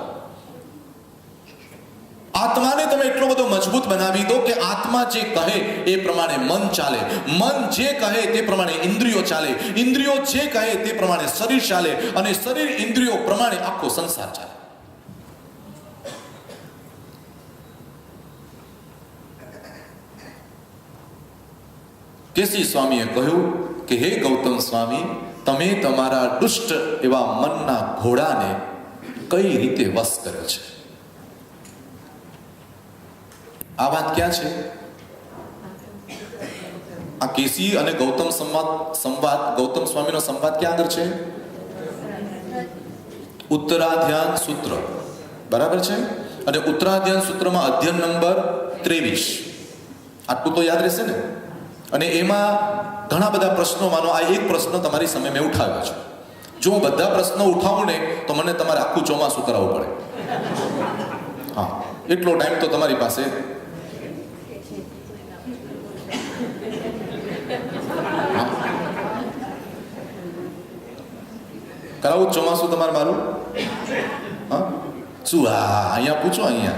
[SPEAKER 1] આત્માને તમે એટલો બધો મજબૂત બનાવી દો કે આત્મા જે કહે એ પ્રમાણે મન ચાલે, મન જે કહે તે પ્રમાણે ઇન્દ્રિયો ચાલે, ઇન્દ્રિયો જે કહે તે પ્રમાણે શરીર ચાલે, અને શરીર ઇન્દ્રિયો પ્રમાણે આખો સંસાર ચાલે. કેસી સ્વામીએ કહ્યું કે હે ગૌતમ સ્વામી, તમે તમારા દુષ્ટ એવા મનના ઘોડાને કઈ રીતે વશ કર્યો છે? આ વાત ક્યાં છે? આ કેસી અને ગૌતમ સંવાદ ગૌતમ સ્વામીનો સંવાદ ક્યાં આગળ છે? ઉત્તરાધ્યાન સૂત્ર, બરાબર છે? અને ઉત્તરાધ્યાન સૂત્રમાં અધ્યયન નંબર 23. આટલું તો યાદ રહેશે ને? અને એમાં ઘણા બધા પ્રશ્નો, માનો આ એક પ્રશ્ન તમારી સામે મેં ઉઠાવ્યો છે. જો હું બધા પ્રશ્નો ઉઠાવું ને તો મને તમારે આખું ચોમાસું કરાવવું પડે. હા, એટલો ટાઈમ તો તમારી પાસે. કરાવું ચોમાસું તમારે મારું? હા, શું? હા, અહીંયા પૂછો. અહીંયા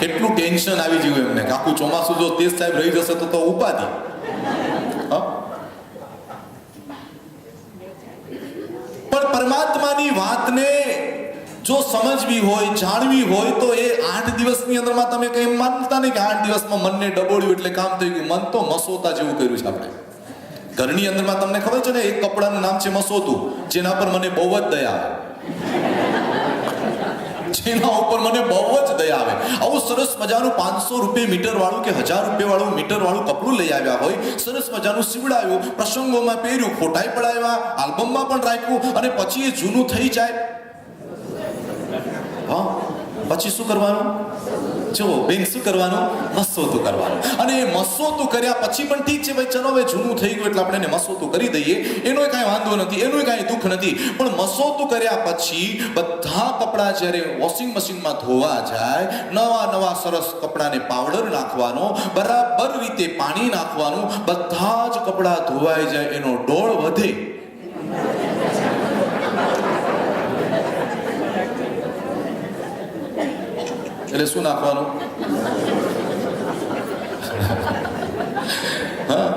[SPEAKER 1] કેટલું ટેન્શન આવી ગયું એમને કે આખું ચોમાસું જો તેજ સાહેબ રહી જશે તો ઉપાધિ. પણ પરમાત્માની વાતને જો સમજવી હોય, જાણવી હોય તો એ 8 દિવસની અંદરમાં તમે કઈ માનતા નહીં કે 8 દિવસમાં મનને ડબોળ્યું એટલે કામ થઈ ગયું. મન તો મસોતા જેવું કર્યું છે આપણે. ઘરની અંદરમાં તમને ખબર છે ને, એક કપડાનું નામ છે મસોતું, જેના પર મને બહુ જ દયા આવે, જેના ઉપર મને બહુ જ દયા આવે. આવું સરસ મજાનું 500 રૂપિયા મીટર વાળું કે 1000 રૂપિયા વાળું મીટર વાળું કપડું લઈ આવ્યા હોય, સરસ મજાનું સીવડાવ્યું, પ્રસંગોમાં પહેર્યું, ફોટાઈ પડાવ્યા, આલ્બમમાં પણ રાખ્યું, અને પછી એ જૂનું થઈ જાય. હા, પછી શું કરવાનું? જો બેન, શું કરવાનું? મસોતું કરવાનું. અને એ મસોતું કર્યા પછી પણ ઠીક છે ભાઈ, ચલો હવે જૂનું થઈ ગયું એટલે આપણે એને મસોતું કરી દઈએ, એનો કાંઈ વાંધો નથી, એનું કાંઈ દુઃખ નથી. પણ મસોતું કર્યા પછી બધા કપડાં જ્યારે વોશિંગ મશીનમાં ધોવા જાય, નવા નવા સરસ કપડાને પાવડર નાખવાનો, બરાબર રીતે પાણી નાખવાનું, બધા જ કપડાં ધોવાઈ જાય, એનો ડોળ વધે. એટલે શું નાખવાનું? હા,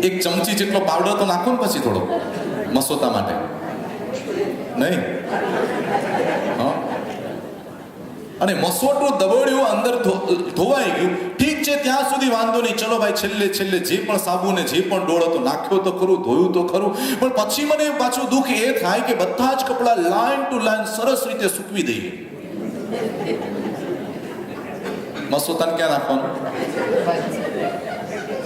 [SPEAKER 1] એક ચમચી જેટલો પાવડર તો નાખો ને પછી થોડો મસોતા માટે, નહીં? હા, અને મસોટું દબોળ્યું, અંદર ધોવાઈ ગયું, ઠીક છે, ત્યાં સુધી વાંધો નહીં. ચલો ભાઈ, છેલ્લે જે પણ સાબુ ને જે પણ ડોળ હતો નાખ્યો તો ખરું, ધોયું તો ખરું. પણ પછી મને પાછું દુઃખ એ થાય કે બધા જ કપડાં લાઈન ટુ લાઈન સરસ રીતે સૂકવી દઈએ. મસોતાને ક્યાં નાખવાનું?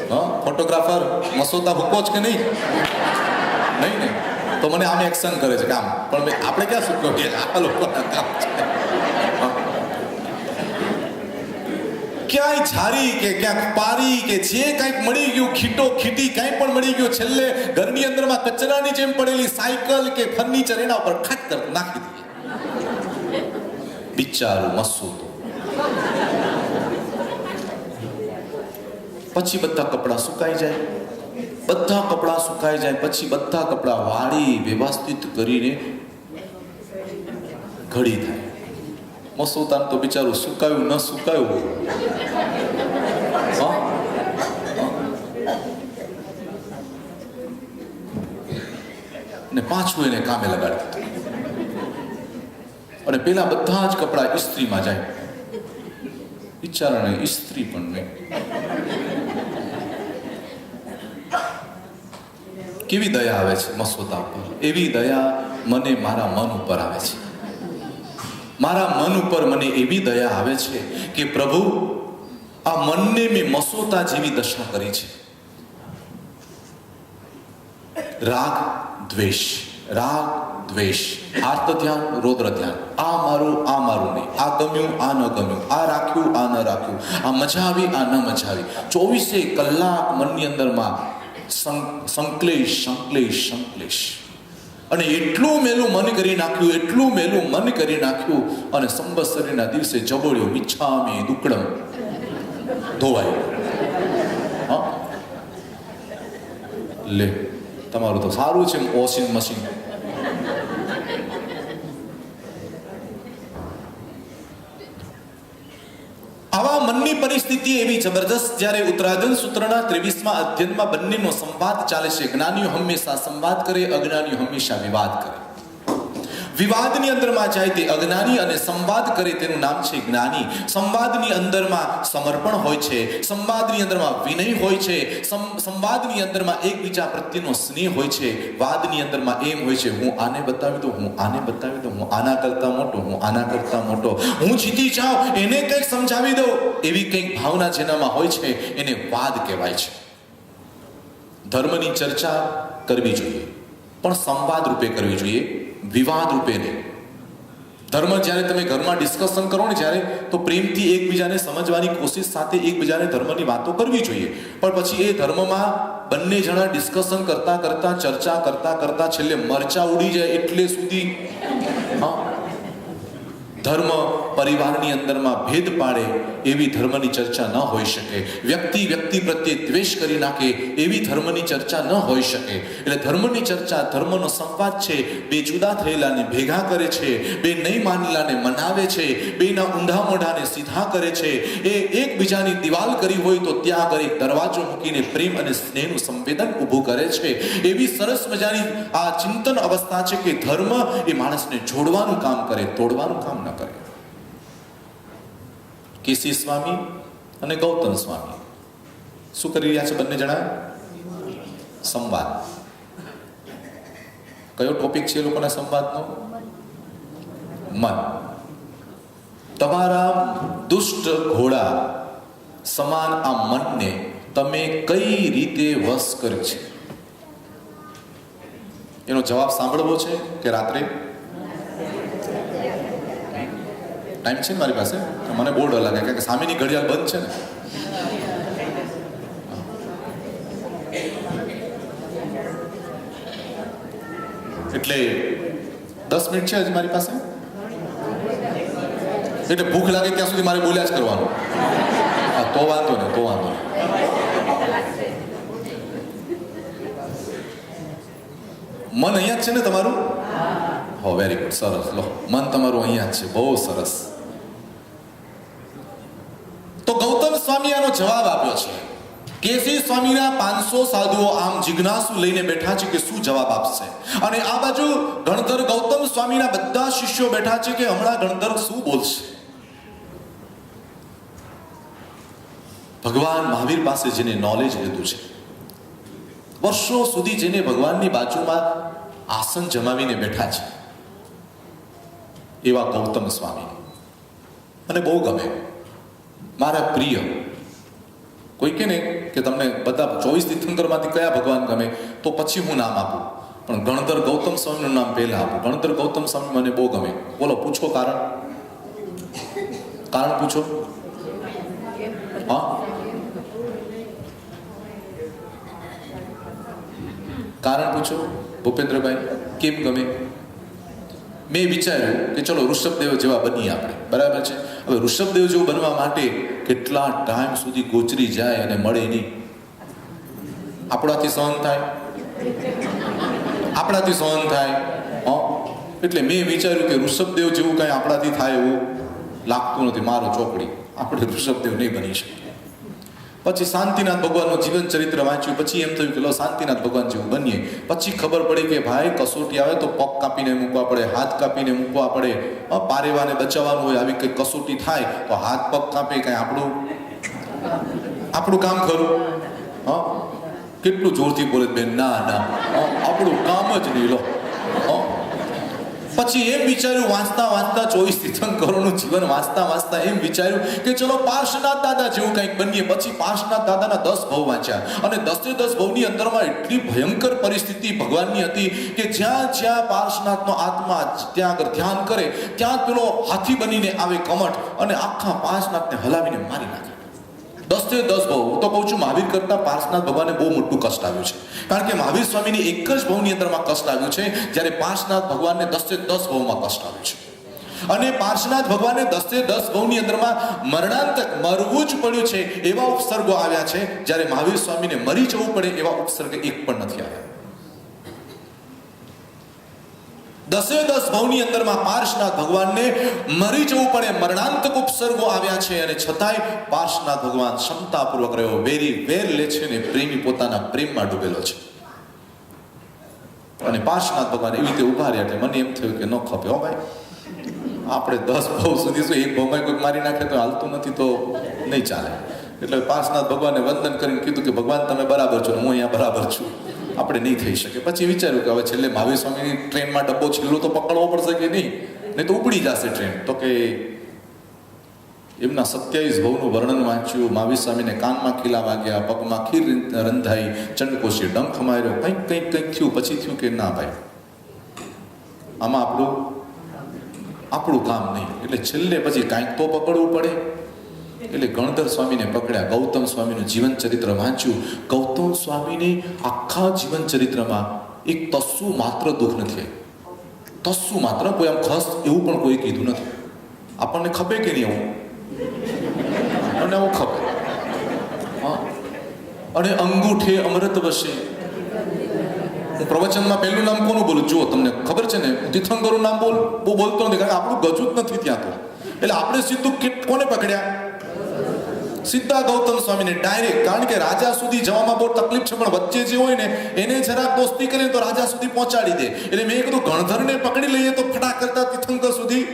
[SPEAKER 1] હા, ફોટોગ્રાફર મસોતા ભૂકો જ કે નહીં? નહીં ને? તો મને આમ એક્શન કરે છે કામ, પણ આપણે ક્યાં સૂકવીએ? આ લોકોના કામ છે. ક્યાંય ઝારી કે ક્યાંક પારી કે જે કંઈક મળી ગયું, ખીટો ખીટી કંઈ પણ મળી ગયું, છેલ્લે ઘરની અંદરમાં કચરાની જેમ પડેલી સાયકલ કે ફર્નિચર એના ઉપર ખટ કર નાખી દઈએ. બિચારું મસૂદ. પછી બધા કપડાં સુકાઈ જાય, પછી બધા કપડાં વાળી વ્યવસ્થિત કરીને ઘડી થાય. મસૂદાન તો બિચારું સુકાયું ન સુકાયું ને પાછું એને કામે લગાડી દીધું. અને પેલા બધા જ કપડા ઇસ્ત્રીમાં જાય. બિચારાને ઇસ્ત્રી પણ નહીં. કેવી દયા આવે છે મસૂદા પર. એવી દયા મને મારા મન ઉપર આવે છે. મારા મન ઉપર મને એવી દયા આવે છે કે પ્રભુ, આ મનને મેં મસોતા જેવી દશા કરી છે. રાગ દ્વેષ, આર્ત ધ્યાન, રૌદ્ર ધ્યાન, આ મારું નહીં, આ ગમ્યું, આ ન ગમ્યું, આ રાખ્યું, આ ન રાખ્યું, આ મજા આવી, આ ન મજા આવી. 24 કલાક મનની અંદરમાં સંકલેશ. અને એટલું મેલું મન કરી નાખ્યું, અને સંવત્સરીના દિવસે જબોળ્યો મિચ્છામી દુક્કડમ ધોવાય. લે, તમારું તો સારું છે વોશિંગ મશીન. આવા મનની પરિસ્થિતિ એવી જબરદસ્ત જ્યારે ઉત્તરાધન સૂત્રના 23મા અધ્યયનમાં બંનેનો સંવાદ ચાલે છે. જ્ઞાનીઓ હંમેશા સંવાદ કરે, અજ્ઞાનીઓ હંમેશા વિવાદ કરે. વિવાદની અંદરમાં જાય તે અજ્ઞાની અને સંવાદ કરે તેનું નામ છે જ્ઞાની. સંવાદની અંદરમાં સમર્પણ હોય છે, સંવાદની અંદરમાં વિનય હોય છે, સંવાદની અંદરમાં એકબીજા પ્રત્યેનો સ્નેહ હોય છે. વાદની અંદરમાં એમ હોય છે, હું આને બતાવી દઉં, હું આને બતાવી દઉં, હું આના કરતા મોટો, હું આના કરતા મોટો, હું જીતી જાઉં, એને કંઈક સમજાવી દઉં, એવી કંઈક ભાવના જેનામાં હોય છે એને વાદ કહેવાય છે. ધર્મની ચર્ચા કરવી જોઈએ, પણ સંવાદ રૂપે કરવી જોઈએ, વિવાદ રૂપે નહીં. ધર્મ જ્યારે તમે ઘરમાં ડિસ્કશન કરો ને જ્યારે, તો પ્રેમથી એકબીજાને સમજવાની કોશિશ સાથે એકબીજાને ધર્મની વાતો કરવી જોઈએ. પણ પછી એ ધર્મમાં બંને જણા ડિસ્કશન કરતા ચર્ચા કરતા છેલ્લે મરચા ઉડી જાય એટલે સુધી ધર્મ પરિવારની અંદરમાં ભેદ પાડે એવી ધર્મની ચર્ચા ન હોઈ શકે. વ્યક્તિ પ્રત્યે દ્વેષ કરી નાખે એવી ધર્મની ચર્ચા ન હોઈ શકે. એટલે ધર્મની ચર્ચા, ધર્મનો સંવાદ છે, બે જુદા થયેલાને ભેગા કરે છે, બે નહીં માનેલાને મનાવે છે, બેના ઊંધા મોઢાને સીધા કરે છે. એ એકબીજાની દિવાલ કરી હોય તો ત્યાં આગળ એક દરવાજો મૂકીને પ્રેમ અને સ્નેહનું સંવેદન ઊભું કરે છે. એવી સરસ મજાની આ ચિંતન અવસ્થા છે કે ધર્મ એ માણસને જોડવાનું કામ કરે, તોડવાનું કામ ન કરે. કેસી સ્વામી અને ગૌતમ સ્વામી શું કરી રહ્યા છે? બંને જણા સંવાદ. કયો ટોપિક છે એ લોકોના સંવાદનો? મન. તમારા દુષ્ટ ઘોડા સમાન આ મનને તમે કઈ રીતે વશ કરી છે? એનો જવાબ સાંભળવો છે કે રાત્રે? ટાઈમ છે ને મારી પાસે? મને બહુ ડર લાગે કે સામેની ઘડિયાળ બંધ છે ને. એટલે 10 મિનિટ છે હજી મારી પાસે. એટલે ભૂખ લાગે ત્યાં સુધી મારે બોલ્યા જ કરવાનું. તો વાંધો ને. મન અહીંયા જ છે ને તમારું? હો, વેરી ગુડ, સરસ. લો, મન તમારું અહીંયા જ છે, બહુ સરસ. તો ગૌતમ સ્વામી આનો જવાબ આપ્યો છે. કેસી સ્વામીના 500 સાધુઓ આમ જિજ્ઞાસુ લઈને બેઠા છે કે શું જવાબ આપશે. અને આ બાજુ ગણધર ગૌતમ સ્વામીના બધા શિષ્યો બેઠા છે કે હમણાં ગણધર શું બોલશે. ભગવાન મહાવીર પાસે જેને નોલેજ લીધું છે, વર્ષો સુધી જેને ભગવાનની બાજુમાં આસન જમાવીને બેઠા છે, એવા ગૌતમ સ્વામી મને બહુ ગમે, મારા પ્રિય. કોઈ કે ને કે તમને બધા 24 તીર્થંકરમાંથી કયા ભગવાન ગમે, તો પછી હું નામ આપું, પણ ગણધર ગૌતમ સ્વામીનું નામ પહેલા આપું. ગણધર ગૌતમ સ્વામી મને બહુ ગમે. બોલો, પૂછો કારણ પૂછો. હા, કારણ પૂછો ભૂપેન્દ્રભાઈ, કેમ ગમે? મેં વિચાર્યું કે ચલો ઋષભદેવ જેવા બનીએ આપણે, બરાબર છે. હવે ઋષભદેવ જેવું બનવા માટે કેટલા ટાઈમ સુધી ગોચરી જાય અને મળે નહીં. આપણાથી સહન થાય? આપણાથી સહન થાય? એટલે મેં વિચાર્યું કે ઋષભદેવ જેવું કાંઈ આપણાથી થાય એવું લાગતું નથી. મારો ચોકડી, આપણે ઋષભદેવ નહીં બની શકીએ. પછી શાંતિનાથ ભગવાનનું જીવન ચરિત્ર વાંચ્યું. પછી એમ થયું કે લો શાંતિનાથ ભગવાન જેવું બનીએ. પછી ખબર પડી કે ભાઈ કસોટી આવે તો પગ કાપીને મૂકવા પડે, હાથ કાપીને મૂકવા પડે. પારેવાને બચાવવાનું હોય, આવી કંઈક કસોટી થાય તો હાથ પગ કાપે, કાંઈ આપણું કામ ખરું? કેટલું જોરથી બોલે બેન, ના આપણું કામ જ નહીં. લો પછી એમ વિચાર્યું વાંચતા 24 તીર્થંકરોનું જીવન વાંચતા એમ વિચાર્યું કે ચલો પાર્શ્વનાથ દાદા જેવું કંઈક બનીએ. પછી પાર્શ્વનાથ દાદાના 10 ભવ વાંચ્યા અને 10 ભવની અંદરમાં એટલી ભયંકર પરિસ્થિતિ ભગવાનની હતી કે જ્યાં પાર્શ્વનાથનો આત્મા ત્યાં આગળ ધ્યાન કરે ત્યાં પેલો હાથી બનીને આવે કમઠ અને આખા પાર્શ્વનાથને હલાવીને મારી નાખે. 10 ભવ. હું તો કહું છું મહાવીર કરતા પાર્શ્વનાથ ભગવાનને બહુ મોટું કષ્ટ આવ્યું છે. કારણ કે મહાવીર સ્વામીને એક જ ભવની અંદરમાં કષ્ટ આવ્યું છે, જ્યારે પાર્શ્વનાથ ભગવાનને 10 ભવમાં કષ્ટ આવ્યું છે. અને પાર્શ્વનાથ ભગવાનને 10 ભવની અંદરમાં મરણાંતક મરવું જ પડ્યું છે એવા ઉપસર્ગો આવ્યા છે, જ્યારે મહાવીર સ્વામીને મરી જવું પડે એવા ઉપસર્ગ એક પણ નથી આવ્યા. 10 ભવની અંદરમાં પાર્શ્વનાથ ભગવાનને મરી જવું પડે મરણાંતક ઉપસર્ગો આવ્યા છે, અને છતાંય પાર્શ્વનાથ ભગવાન ક્ષમતાપૂર્વક રહ્યો. વેરી વેર લે છે ને પ્રેમી પોતાના પ્રેમમાં ડૂબેલો છે. અને પાર્શ્વનાથ ભગવાન એવી રીતે ઉભા રહ્યા એટલે મને એમ થયું કે ન ખપે હો ભાઈ, આપણે 10 ભવ સુધી શું એક ભવમાં કોઈક મારી નાખે તો હાલતું નથી, તો નહીં ચાલે. એટલે પાર્શ્વનાથ ભગવાનને વંદન કરીને કીધું કે ભગવાન તમે બરાબર છો, હું અહીંયા બરાબર છું, આપણે નહીં થઈ શકે. પછી વિચાર્યું કે હવે છેલ્લે મહાવીર સ્વામીની ટ્રેનમાં ડબ્બો છેલ્લો તો પકડવો પડશે કે નહીં તો ઉપડી જશે ટ્રેન. તો કે એમના 27 ભવનું વર્ણન વાંચ્યું. મહાવીર સ્વામીને કાનમાં ખીલા વાગ્યા, પગમાં ખીર રંધાઈ, ચંડકોશી ડંખ માર્યો, કંઈક થયું. પછી થયું કે ના ભાઈ, આમાં આપણું કામ નહીં. એટલે છેલ્લે પછી કાંઈક તો પકડવું પડે. એટલે ગણધર સ્વામીને પકડ્યા. ગૌતમ સ્વામીનું જીવન ચરિત્ર વાંચ્યું. ગૌતમ સ્વામીને આખા જીવન ચરિત્રમાં એક તસ્સુ માત્ર દુઃખ નથી. તસ્સુ માત્ર કોઈ આમ ખસ એવું પણ કોઈ કીધું નથી. આપણને ખપે કે નહીં એવું? અને આવું ખપે. અને અંગૂઠે અમૃત વસે. હું પ્રવચનમાં પહેલું નામ કોનું બોલું જુઓ, તમને ખબર છે ને, તીર્થંકરનું નામ બહુ બોલતો નથી, કારણ કે આપણું ગજું જ નથી ત્યાં. તો એટલે આપણે સીધું કોને પકડ્યા? સીધા ગૌતમ સ્વામીને ડાયરેક્ટ. કારણ કે રાજા સુધી જવામાં બહુ તકલીફ છે, પણ વચ્ચે જે હોય ને એને જરાક દોસ્તી કરીને તો રાજા સુધી પહોંચાડી દે. એટલે મેં કીધું ગણધરને પકડી લઈએ તો ફટાક કરતા તીર્થંકર સુધી.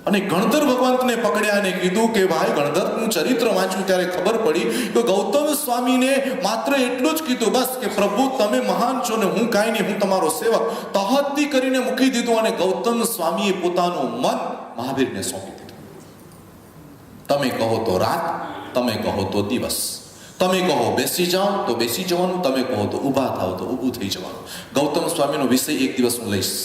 [SPEAKER 1] અને ગણધર ભગવંતને પકડ્યા અને કીધું કે ભાઈ, ગણધરનું ચરિત્ર વાંચ્યું ત્યારે ખબર પડી કે ગૌતમ સ્વામીને માત્ર એટલું જ કીધું બસ કે પ્રભુ તમે મહાન છો ને હું કાંઈ નહીં, હું તમારો સેવક. તહદ્દી કરીને મૂકી દીધું અને ગૌતમ સ્વામીએ પોતાનું મન મહાવીરને સોંપી દીધું. તમે કહો તો રાત, તમે કહો તો દિવસ, તમે કહો બેસી જાઓ તો બેસી જવાનું, તમે કહો તો ઊભા થાવ તો ઊભું થઈ જવાનું. ગૌતમ સ્વામીનો વિષય એક દિવસ હું લઈશ.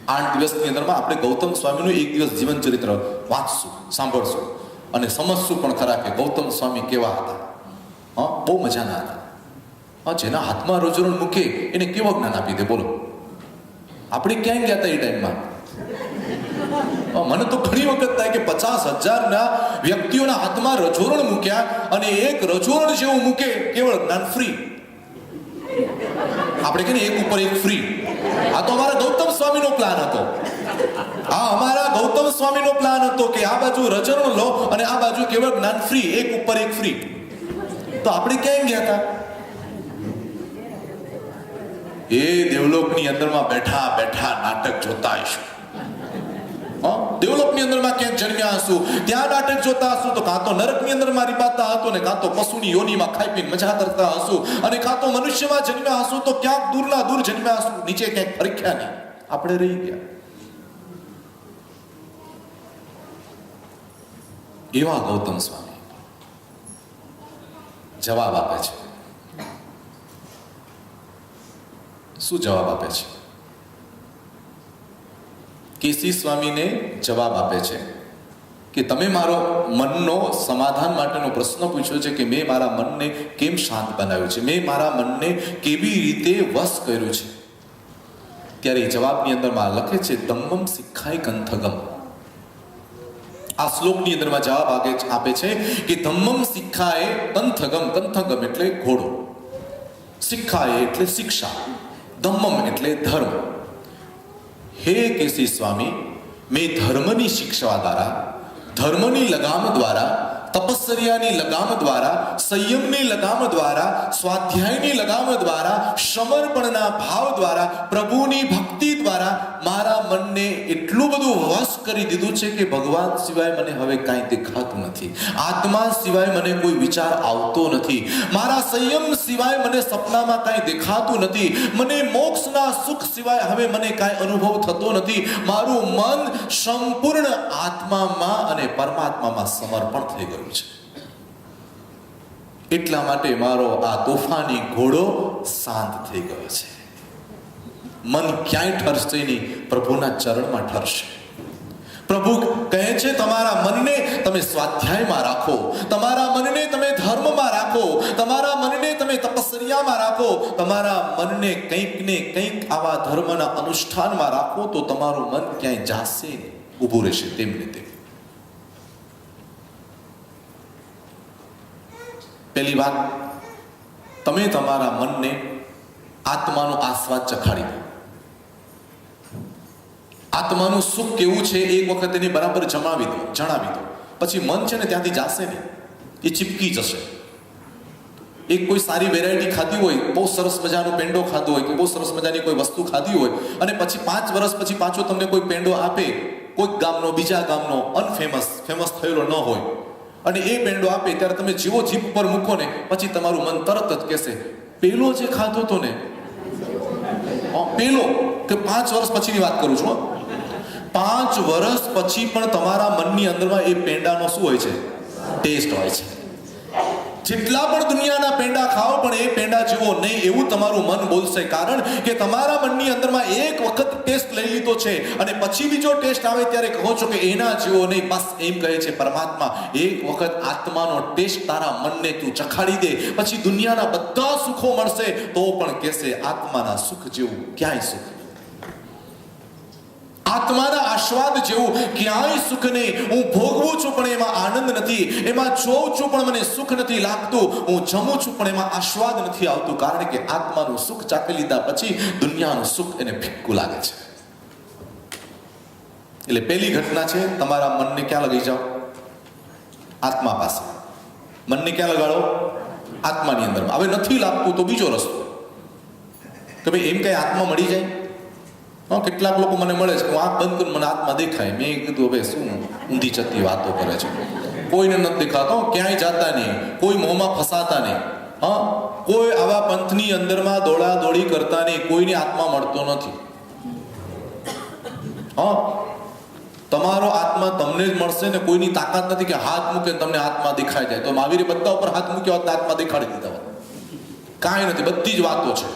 [SPEAKER 1] 8 દિવસની અંદરમાં આપણે ગૌતમ સ્વામીનું એક દિવસ જીવન ચરિત્ર વાંચશું, સાંભળશું અને સમજશું પણ ખરા કે ગૌતમ સ્વામી કેવા હતા. બહુ મજાના હતા. જેના હાથમાં રોજરોજ મૂકે એને કેવો જ્ઞાન આપી દે બોલો. આપણે ક્યાં ગયા હતા એ ટાઈમમાં? મને તો ઘણી વખત થાય કે 50,000 વ્યક્તિઓના હાથમાં રજોરણ મૂક્યા અને એક રજોરણ જેવું મૂકે કેવળ જ્ઞાન ફ્રી. આપણે કહીએ એક ઉપર એક ફ્રી. આ તો અમારા ગૌતમ સ્વામીનો પ્લાન હતો. અમારા ગૌતમ સ્વામીનો પ્લાન હતો કે આ બાજુ રજોરણ લો અને આ બાજુ કેવળ જ્ઞાન ફ્રી, એક ઉપર એક ફ્રી. તો આપણે ક્યાં ગયા હતા? એ દેવલોકની અંદરમાં બેઠા બેઠા નાટક જોતા હશું. દેવલોકની અંદરમાં ક્યાંક જન્મ્યા હશું, ત્યાં નાટક જોતા હશું, તો કાં તો નરકની અંદર મારી પાતા હતો ને કાં તો પશુની યોનીમાં ખાઈ પીને મજા કરતા હશું, અને કાં તો મનુષ્યમાં જન્મ્યા હશું તો ક્યાંક દૂરના દૂર જન્મ્યા હશું, નીચે ક્યાંક ફરખ્યા નહીં. આપણે રહી ગયા. એવા ગૌતમ સ્વામી જવાબ આપે છે. શું જવાબ આપે છે? કેસી સ્વામીને જવાબ આપે છે કે તમે મારો મનનો સમાધાન માટેનો પ્રશ્ન પૂછ્યો છે કે મેં મારા મનને કેમ શાંત બનાવ્યું છે, મેં મારા મનને કેવી રીતે વશ કર્યું છે, ત્યારે એ જવાબની અંદરમાં લખે છે ધમ્મમ શિખાય કંથગમ. આ શ્લોકની અંદરમાં જવાબ આપે છે કે ધમ્મમ શિખાય કંથગમ. કંથગમ એટલે ઘોડો, શિખાય એટલે શિક્ષા, ધમ્મમ એટલે ધર્મ. હે કેસી સ્વામી, મેં ધર્મની શિક્ષા દ્વારા, ધર્મની લગામ દ્વારા, તપસ્યા લગામ દ્વારા, સંયમની લગામ દ્વારા, સ્વાધ્યાયની લગામ દ્વારા, સમર્પણના ભાવ દ્વારા, પ્રભુની ભક્તિ દ્વારા મારા મનને એટલું બધું વશ કરી દીધું છે કે ભગવાન સિવાય મને હવે કાંઈ દેખાતું નથી, આત્મા સિવાય મને કોઈ વિચાર આવતો નથી, મારા સંયમ સિવાય મને સપનામાં કાંઈ દેખાતું નથી, મને મોક્ષના સુખ સિવાય હવે મને કાંઈ અનુભવ થતો નથી. મારું મન સંપૂર્ણ આત્મામાં અને પરમાત્મામાં સમર્પણ થઈ ગયું છે. એટલા માટે મારો આ તોફાની ઘોડો શાંત થઈ ગયો છે. મન ક્યાંય ઠરશે નહીં, પ્રભુના ચરણમાં ઠરશે. પ્રભુ કહે છે તમારા મનને તમે સ્વાધ્યાયમાં રાખો, તમારા મનને તમે ધર્મમાં રાખો, તમારા મનને તમે તપસ્યામાં રાખો, તમારા મનને કંઈક ને કંઈક આવા ધર્મના અનુષ્ઠાનમાં રાખો તો તમારું મન ક્યાંય જાશે નહીં, ઊભું રહેશે તેમને તેમ. પહેલી વાત, તમે તમારા મનને આત્માનો આસ્વાદ ચખાડી દો. આત્માનું સુખ કેવું છે એક વખત એની બરાબર જણાવી દો, પછી મન છે ને ત્યાંથી જાશે નહીં, એ ચીપકી જશે. એક કોઈ સારી વેરાયટી ખાધી હોય, બહુ સરસ મજાનો પેંડો ખાધો હોય કે બહુ સરસ મજાની કોઈ વસ્તુ ખાધી હોય અને પછી 5 વર્ષ પછી પાછો તમને કોઈ પેંડો આપે, કોઈક ગામનો, બીજા ગામનો, ફેમસ થયેલો ન હોય, અને એ પેંડો આપે ત્યારે તમે જેવો જીભ પર મૂકો ને પછી તમારું મન તરત જ કહેશે પેલો જે ખાધો તો ને, પેલો. કે 5 વર્ષ પછીની વાત કરું છું. 5 વર્ષ પછી પણ તમારા મનની અંદરમાં એ પેંડાનો શું હોય છે? ટેસ્ટ હોય છે. જેટલા પણ દુનિયાના પેંડા ખાઓ પણ એ પેંડા જેવો નહીં એવું તમારું મન બોલશે. કારણ કે તમારા મનની અંદરમાં એક વખત ટેસ્ટ લઈ લીધો છે અને પછી બીજો ટેસ્ટ આવે ત્યારે કહો છો કે એના જેવો નહીં. બસ એમ કહે છે પરમાત્મા, એક વખત આત્માનો ટેસ્ટ તારા મનને તું ચખાડી દે, પછી દુનિયાના બધા સુખો મળશે તો પણ કહેશે આત્માના સુખ જેવું ક્યાંય સુખ, આત્માના આસ્વાદ જેવું ક્યાંય સુખ નહીં. હું ભોગવું છું પણ એમાં આનંદ નથી, એમાં જોઉં છું પણ મને સુખ નથી લાગતું, હું જમું છું પણ એમાં આસ્વાદ નથી આવતું. કારણ કે આત્માનું સુખ ચાખી લીધા પછી દુનિયાનું સુખ એને ફિક્કું લાગે છે. એટલે પહેલી ઘટના છે, તમારા મનને ક્યાં લગાઈ જાઓ? આત્મા પાસે. મનને ક્યાં લગાડો? આત્માની અંદર. હવે નથી લાગતું તો બીજો રસ્તો કે ભાઈ એમ કઈ આત્મા મળી જાય. કેટલાક લોકો મને મળે છે, હું આંખ બંધ કરું મને આત્મા દેખાય. મેં કીધું હવે શું ઊંધી ચત્તી વાતો કરે છે, કોઈને નથી દેખાતો, ક્યાંય જાતા નહીં, કોઈ મોહમાં ફસાતા નહીં, કોઈ આવા પંથની અંદરમાં દોડા દોડી કરતા નહીં, કોઈની આત્મા મળતો નથી. તમારો આત્મા તમને જ મળશે ને કોઈની તાકાત નથી કે હાથ મૂકે તમને આત્મા દેખાઈ જાય. તો મહાવીરે બધા ઉપર હાથ મૂક્યો હોત આત્મા દેખાડી દીધા હોત. કાંઈ નથી, બધી જ વાતો છે.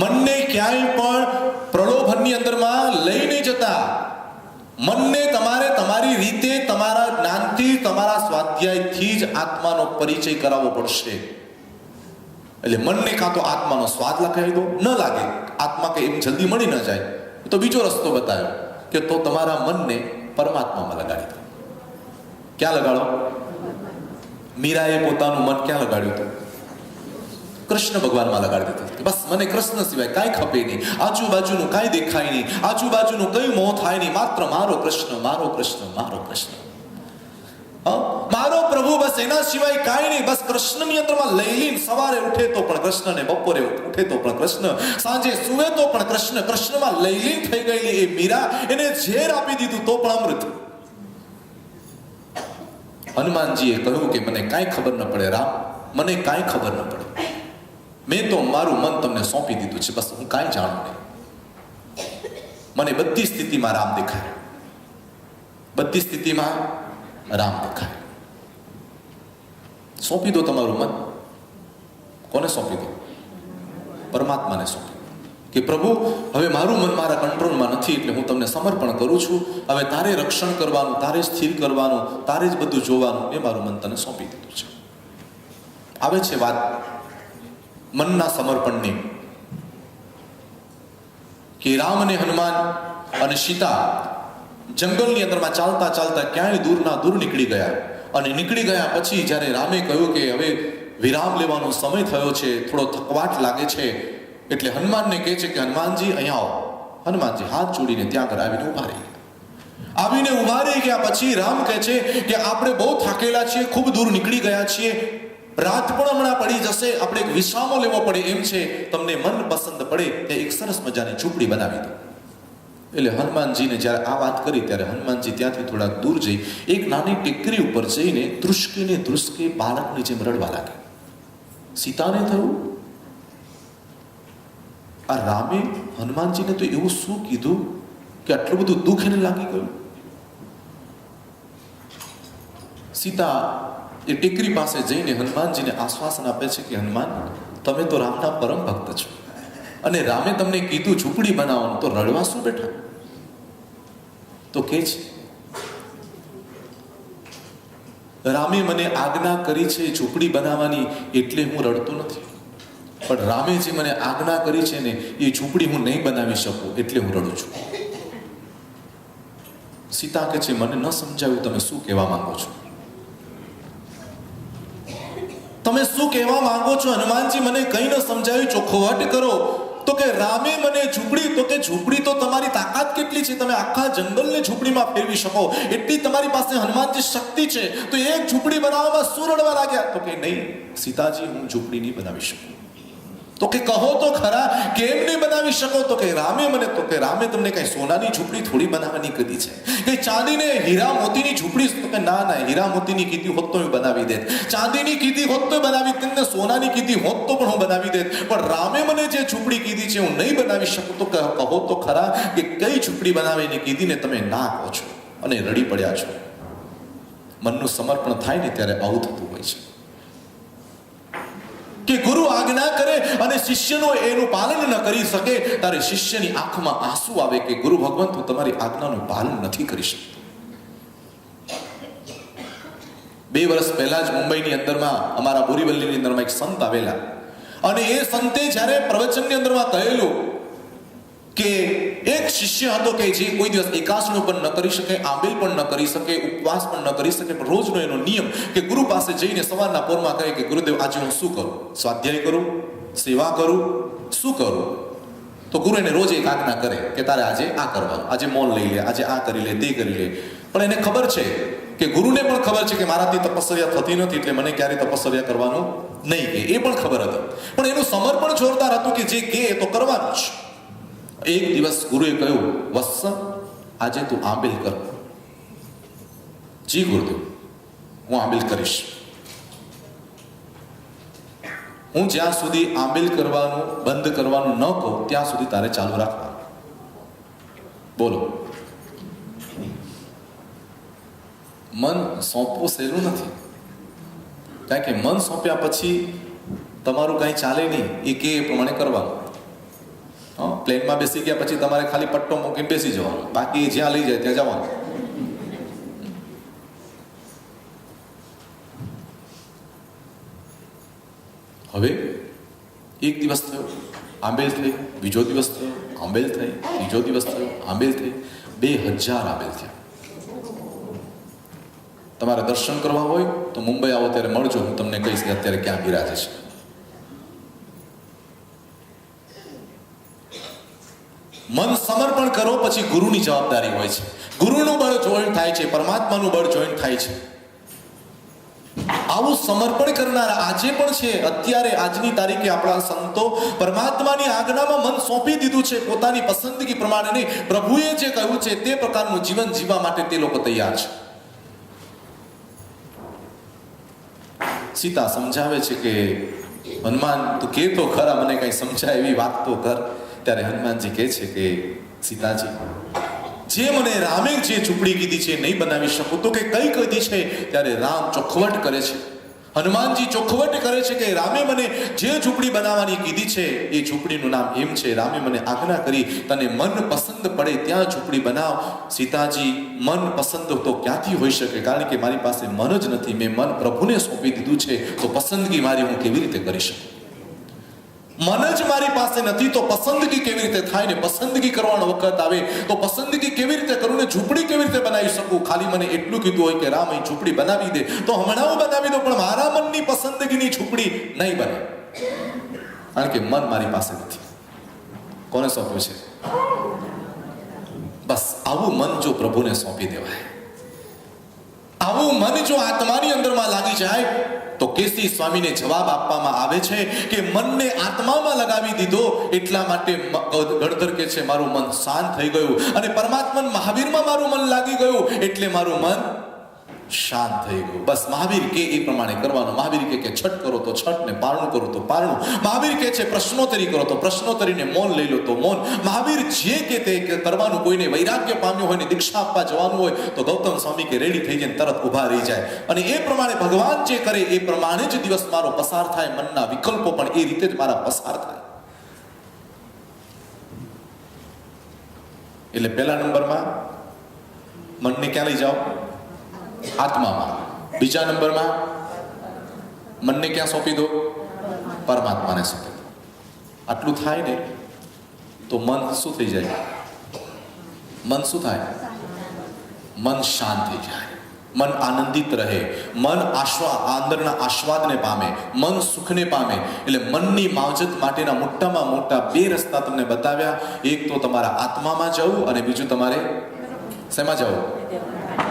[SPEAKER 1] મનને ક્યાંય પણ પ્રલોભનની અંદરમાં લઈ નહીં જતા. મનને તમારે તમારી રીતે, તમારા જ્ઞાનથી, તમારા સ્વાધ્યાયથી જ આત્માનો પરિચય કરાવવો પડશે. એટલે મનને કાં તો આત્માનો સ્વાદ લખાવી દો, ન લાગે આત્મા કે એમ જલ્દી મળી ન જાય તો બીજો રસ્તો બતાવ્યો કે તો તમારા મનને પરમાત્મામાં લગાડી દો. ક્યાં લગાડો? મીરાએ પોતાનું મન ક્યાં લગાડ્યું હતું? કૃષ્ણ ભગવાનમાં લગાડી દીધું. બસ મને કૃષ્ણ સિવાય કાંઈ ખપે નહીં, આજુબાજુનું કાંઈ દેખાય નહીં, આજુબાજુનું કઈ મોહ થાય નહીં, માત્ર મારો કૃષ્ણ, મારો કૃષ્ણ, મારો કૃષ્ણ, મારો પ્રભુ, બસ એના સિવાય કાંઈ નહીં. બસ કૃષ્ણની અંદરમાં લઈ લઈને સવારે ઉઠે તો પણ કૃષ્ણ, ને બપોરે ઉઠે તો પણ કૃષ્ણ, સાંજે સુવે તો પણ કૃષ્ણ. કૃષ્ણમાં લઈ લીન થઈ ગયેલી એ મીરા, એને ઝેર આપી દીધું તો પણ અમૃત. હનુમાનજીએ કહ્યું કે મને કાંઈ ખબર ન પડે રામ, મને કાંઈ ખબર ન પડે, મેં તો મારું મન તમને સોંપી દીધું છે, બસ હું કાંઈ જાણું નહીં. મને બધી સ્થિતિમાં રામ દેખાય, બધી સ્થિતિમાં રામ દેખાય. સોંપી દો તમારું મન. કોને સોંપી દો? પરમાત્માને સોંપી દો. કે પ્રભુ હવે મારું મન મારા કંટ્રોલમાં નથી, એટલે હું તમને સમર્પણ કરું છું. હવે તારે રક્ષણ કરવાનું, તારે સ્થિર કરવાનું, તારે જ બધું જોવાનું, એ મારું મન તને સોંપી દીધું છે. આવે છે વાત મનના સમર્પણની, કે રામ અને હનુમાન અને સીતા જંગલની અંદરમાં ચાલતા ચાલતા ક્યાંય દૂરના દૂર નીકળી ગયા. અને નીકળી ગયા પછી જ્યારે રામે કહ્યું કે હવે વિરામ લેવાનો સમય થયો છે, થોડો થકવાટ લાગે છે, એટલે હનુમાનને કહે છે કે હનુમાનજી અહીંયા આવો. હનુમાનજી હાથ જોડીને ત્યાં આગળ આવીને ઉભા રહી ગયા. આવીને ઉભા રહી ગયા પછી રામ કહે છે કે આપણે બહુ થાકેલા છીએ, ખૂબ દૂર નીકળી ગયા છીએ, રાત પણ હમણાં પડી જશે, આપણે એક વિશ્રામો લેવો પડે એમ છે, તમને મન પસંદ પડે તે એક સરસ મજાની ઝૂંપડી બનાવી દો. એટલે હનુમાનજીને જ્યારે આ વાત કરી ત્યારે હનુમાનજી ત્યાંથી થોડાક દૂર જઈ એક નાની ટેકરી ઉપર જઈને ધ્રુસકે ધ્રુસકે બાળકની જેમ રડવા લાગે. સીતાને થયું આ રામે હનુમાનજીને તો એવું શું કીધું કે આટલું બધું દુઃખ એને લાગી ગયું. સીતા એ ટેકરી પાસે જઈને હનુમાનજીને આશ્વાસન આપે છે કે હનુમાન, તમે તો રામના પરમ ભક્ત છો, અને રામે તમને કીધું ઝૂંપડી બનાવવાનું, તો રડવા શું બેઠા? તો કે છે રામે મને આજ્ઞા કરી છે ઝૂંપડી બનાવવાની, એટલે હું રડતો નથી, પણ રામે જે મને આજ્ઞા કરી છે ને એ ઝૂંપડી હું નહીં બનાવી શકું, એટલે હું રડું છું. સીતા કે છે મને ન સમજાવ્યું, તમે શું કહેવા માંગો છો? તમે શું કહેવા માંગો છો હનુમાનજી? મને કંઈ ન સમજાવ્યું, ચોખવટ કરો. તો કે રામે મને ઝૂંપડી, તો કે ઝૂંપડી તો તમારી તાકાત કેટલી છે, તમે આખા જંગલને ઝૂંપડીમાં ફેરવી શકો એટલી તમારી પાસે હનુમાનજી શક્તિ છે, તો એક ઝૂંપડી બનાવવામાં શું રડવા લાગ્યા? તો કે નહીં સીતાજી, હું ઝૂંપડી નહીં બનાવી શકું. તો કે કહો તો ખરા, કેમ નહીં બનાવી શકો? તો કે રામે તમને કઈ સોનાની ઝૂંપડી થોડી બનાવવાની કીધી છે, કે ચાંદીને હીરા મોતીની ઝૂંપડી? તો કે ના, હીરા મોતીની કીધી હોત તો હું બનાવી દેત, ચાંદીની કીધી હોત તો બનાવી દેત, સોનાની કીધી હોત તો પણ હું બનાવી દેત, પણ રામે મને જે ઝૂંપડી કીધી છે હું નહીં બનાવી શકું. તો કહો તો ખરા કે કઈ ઝૂંપડી બનાવીને કીધીને તમે ના કહો છો અને રડી પડ્યા છો. મનનું સમર્પણ થાય ને ત્યારે આવું થતું હોય છે કે ગુરુ આજ્ઞા કરે અને શિષ્યનો એનું પાલન ન કરી શકે, ત્યારે શિષ્યની આંખમાં આંસુ આવે કે ગુરુ ભગવાન, તું તમારી આજ્ઞાનું પાલન નથી કરી શકતો. 2 વર્ષ પહેલા જ મુંબઈની અંદરમાં અમારા બોરીવલીની અંદરમાં એક સંત આવેલા, અને એ સંતે જ્યારે પ્રવચનની અંદરમાં કહેલું કે એક શિષ્ય હતો કે જે કોઈ દિવસ એકાસણું પણ ન કરી શકે, આંબેલ પણ ન કરી શકે, ઉપવાસ પણ ન કરી શકે, પણ રોજનો એનો નિયમ કે ગુરુ પાસે જઈને સવારના પોરમાં કહે કે ગુરુદેવ આજે હું શું કરું? સ્વાધ્યાય કરું, સેવા કરું, શું કરું? તો ગુરુ એને રોજ એક આજ્ઞા કરે કે તારે આજે આ કરવાનું, આજે મૌન લઈ લે, આજે આ કરી લે, તે કરી લે. પણ એને ખબર છે કે ગુરુને પણ ખબર છે કે મારાથી તપસ્યા થતી નથી, એટલે મને ક્યારે તપસ્યા કરવાનું નહીં કે, એ પણ ખબર હતી, પણ એનું સમર્પણ જોરદાર હતું કે જે કે તો કરવાનું જ. એક દિવસ ગુરુએ કહ્યું, વત્સ આજે તું આંબેલ કર. જી ગુરુદેવ, હું આંબેલ કરીશ. હું જ્યાં સુધી આંબેલ કરવાનું બંધ કરવાનું ન કહું ત્યાં સુધી તારે ચાલુ રાખવાનું. બોલો, મન સોંપવું સહેલું નથી, કારણ કે મન સોંપ્યા પછી તમારું કાંઈ ચાલે નહીં, એ કે એ પ્રમાણે કરવાનું. પ્લેનમાં બેસી ગયા પછી તમારે ખાલી પટ્ટો મૂકીને બેસી જવાનું, બાકી જ્યાં લઈ જાય ત્યાં જવાનું. હવે એક દિવસ થયો, આંબેલ થઈ, બીજો દિવસ થયો, આંબેલ થઈ, ત્રીજો દિવસ થયો, આંબેલ થઈ, 2000 આંબેલ થયા. તમારે દર્શન કરવા હોય તો મુંબઈ આવો ત્યારે મળજો, હું તમને કહીશ કે અત્યારે ક્યાં બિરાજે છે. મન સમર્પણ કરો પછી ગુરુની જવાબદારી હોય છે. ગુરુનું બળ જોઈન્ટ થાય છે, પરમાત્માનું બળ જોઈન્ટ થાય છે. આવું સમર્પણ કરનારા આજે પણ છે. અત્યારે આજની તારીખે આપણા સંતો પરમાત્માની આજ્ઞામાં મન સોંપી દીધું છે, પોતાની પસંદગી પ્રમાણે નહીં, પ્રભુએ જે કહ્યું છે તે પ્રકારનું જીવન જીવવા માટે તે લોકો તૈયાર છે. સીતા સમજાવે છે કે હનુમાન તું કે તો ખરા, મને કઈ સમજાય એવી વાત તો કર. ત્યારે હનુમાનજી કહે છે કે સીતાજી, જે મને રામે જે ઝૂંપડી કીધી છે નહીં બનાવી શકું, તો કે કઈ કીધી છે? ત્યારે રામ ચોખવટ કરે છે હનુમાનજી ચોખવટ કરે છે કે રામે મને જે ઝૂંપડી બનાવવાની કીધી છે એ ઝૂંપડીનું નામ એમ છે, રામે મને આજ્ઞા કરી તને મન પસંદ પડે ત્યાં ઝૂંપડી બનાવ. સીતાજી, મન પસંદ તો ક્યાંથી હોઈ શકે, કારણ કે મારી પાસે મન જ નથી. મેં મન પ્રભુને સોંપી દીધું છે, તો પસંદગી મારી હું કેવી રીતે કરી શકું? મન જ મારી પાસે નથી તો પસંદગી કેવી રીતે થાય? ને પસંદગી કરવાનો વખત આવે તો પસંદગી કેવી રીતે કરું ને ઝૂંપડી કેવી રીતે બનાવી શકું? ખાલી મને એટલું કીધું હોય કે રામ અહીં ઝૂંપડી બનાવી દે તો હમણાં હું બનાવી દઉં, પણ મારા મનની પસંદગીની ઝૂંપડી નહીં બને, કારણ કે મન મારી પાસે નથી. કોને સોંપ્યું છે? બસ આવું મન જો પ્રભુને સોંપી દેવાય, આવું મન જો આત્માની અંદરમાં લાગી જાય તો કેસી સ્વામીને જવાબ આપવામાં આવે છે કે મનને આત્મામાં લગાવી દીધો એટલા માટે ગણધર કે છે મારું મન શાંત થઈ ગયું, અને પરમાત્મા મહાવીરમાં મારું મન લાગી ગયું એટલે મારું મન શાંત થઈ ગયું. બસ મહાવીર કે એ પ્રમાણે કરવાનું. મહાવીર કે છઠ કરો તો છઠ, ને પારણું કરો તો પારણું. મહાવીર કે છે પ્રશ્નોત્તરી કરો તો પ્રશ્નોત્તરીને મૌન લઈ લો તો મૌન. મહાવીર જે કે તે કરવાનું. કોઈને વૈરાગ્ય પામ્યું હોય ને દીક્ષા આપવા જવાનું હોય તો ગૌતમ સ્વામી કે રેડી થઈ જાય, તરત ઊભા રહી જાય, અને એ પ્રમાણે ભગવાન જે કરે એ પ્રમાણે જ દિવસ મારો પસાર થાય. મનના વિકલ્પો પણ એ રીતે જ મારા પસાર થાય. એટલે પહેલા નંબરમાં મનને ક્યાં લઈ જાઓ? આત્મામાં. બીજા નંબરમાં મનને ક્યાં સોંપી દો? પરમાત્માને સોંપી દો. આટલું થાય ને તો મન શું થઈ જાય? મન શું થાય? મન શાંત થઈ જાય, મન આનંદિત રહે, મન અંદરના આસ્વાદને પામે, મન સુખને પામે. એટલે મનની માવજત માટેના મોટામાં મોટા બે રસ્તા તમને બતાવ્યા. એક તો તમારા આત્મામાં જવું, અને બીજું તમારે શેમાં જવું?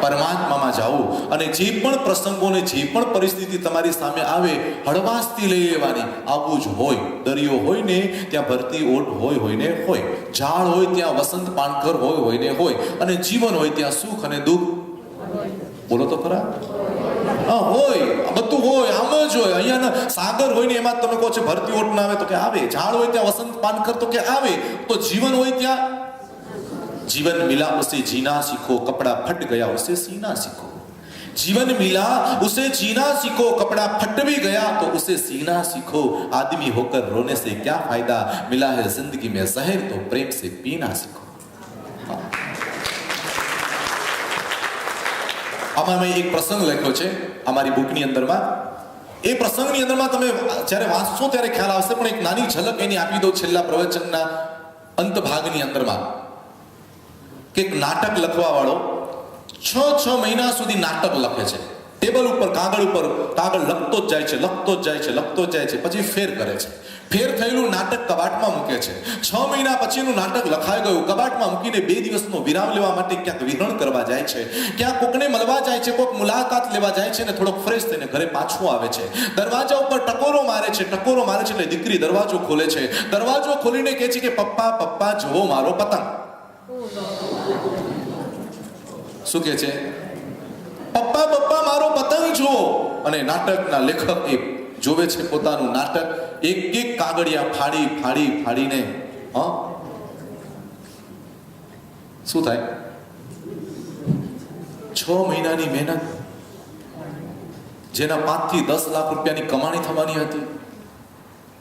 [SPEAKER 1] પરમાત્મામાં જાઓ. અને જે પણ પ્રસંગોને જે પણ પરિસ્થિતિ તમારી સામે આવે હળવાશથી લઈ લેવાની. આવું જ હોય. દરિયો હોય ને ત્યાં ભરતી ઓટ હોય ને હોય, ઝાડ હોય ત્યાં વસંત પાનખર હોય ને હોય, અને જીવન હોય ત્યાં સુખ અને દુઃખ. બોલો તો ખરા. હા, હોય, બધું હોય, આમ જ હોય. અહીંયા સાગર હોય ને એમાં તમે કહો છો ભરતી ઓટ ના આવે તો કે આવે. ઝાડ હોય ત્યાં વસંત પાનખર તો કે આવે. તો જીવન હોય ત્યાં जीवन मिला उसे जीना सीखो, कपड़ा फट गया उसे सीना सीखो. जीवन मिला उसे जीना सीखो, कपड़ा फट भी गया तो उसे सीना सीखो. आदमी होकर रोने से क्या फायदा, मिला है जिंदगी में जहर तो प्रेम से पीना सीखो. આમાં મેં એક પ્રસંગ લખ્યો છે અમારી બુકની અંદરમાં. એ પ્રસંગની અંદરમાં તમે જ્યારે વાંચશો ત્યારે ખ્યાલ આવશે, પણ એક નાની ઝલક એની આપી દો છેલ્લા પ્રવચનના અંત ભાગની અંદરમાં. કે એક નાટક લખવા વાળો 6 મહિના સુધી નાટક લખે છે. ટેબલ ઉપર કાગળ લખતો જ જાય છે, પછી ફેર કરે છે. ફેર થયેલું નાટક કબાટમાં મૂકે છે. 6 મહિના પછીનું નાટક લખાઈ ગયું, કબાટમાં મૂકીને 2 દિવસનો વિરામ લેવા માટે ક્યાંક વિહરણ કરવા જાય છે, ક્યાંક કોકને મળવા જાય છે, કોક મુલાકાત લેવા જાય છે, ને થોડોક ફ્રેશ થઈને ઘરે પાછું આવે છે. દરવાજા ઉપર ટકોરો મારે છે એટલે દીકરી દરવાજો ખોલે છે. દરવાજો ખોલીને કહે છે કે પપ્પા જુઓ મારો પતંગ. શું કે છે? પપ્પા મારો પતંગ જુઓ. અને નાટકના લેખક એ જોવે છે પોતાનું નાટક, એક કાગળિયા ફાડીને શું થાય? 6 મહિનાની મહેનત, જેના 5 થી 10 લાખ રૂપિયાની કમાણી થવાની હતી,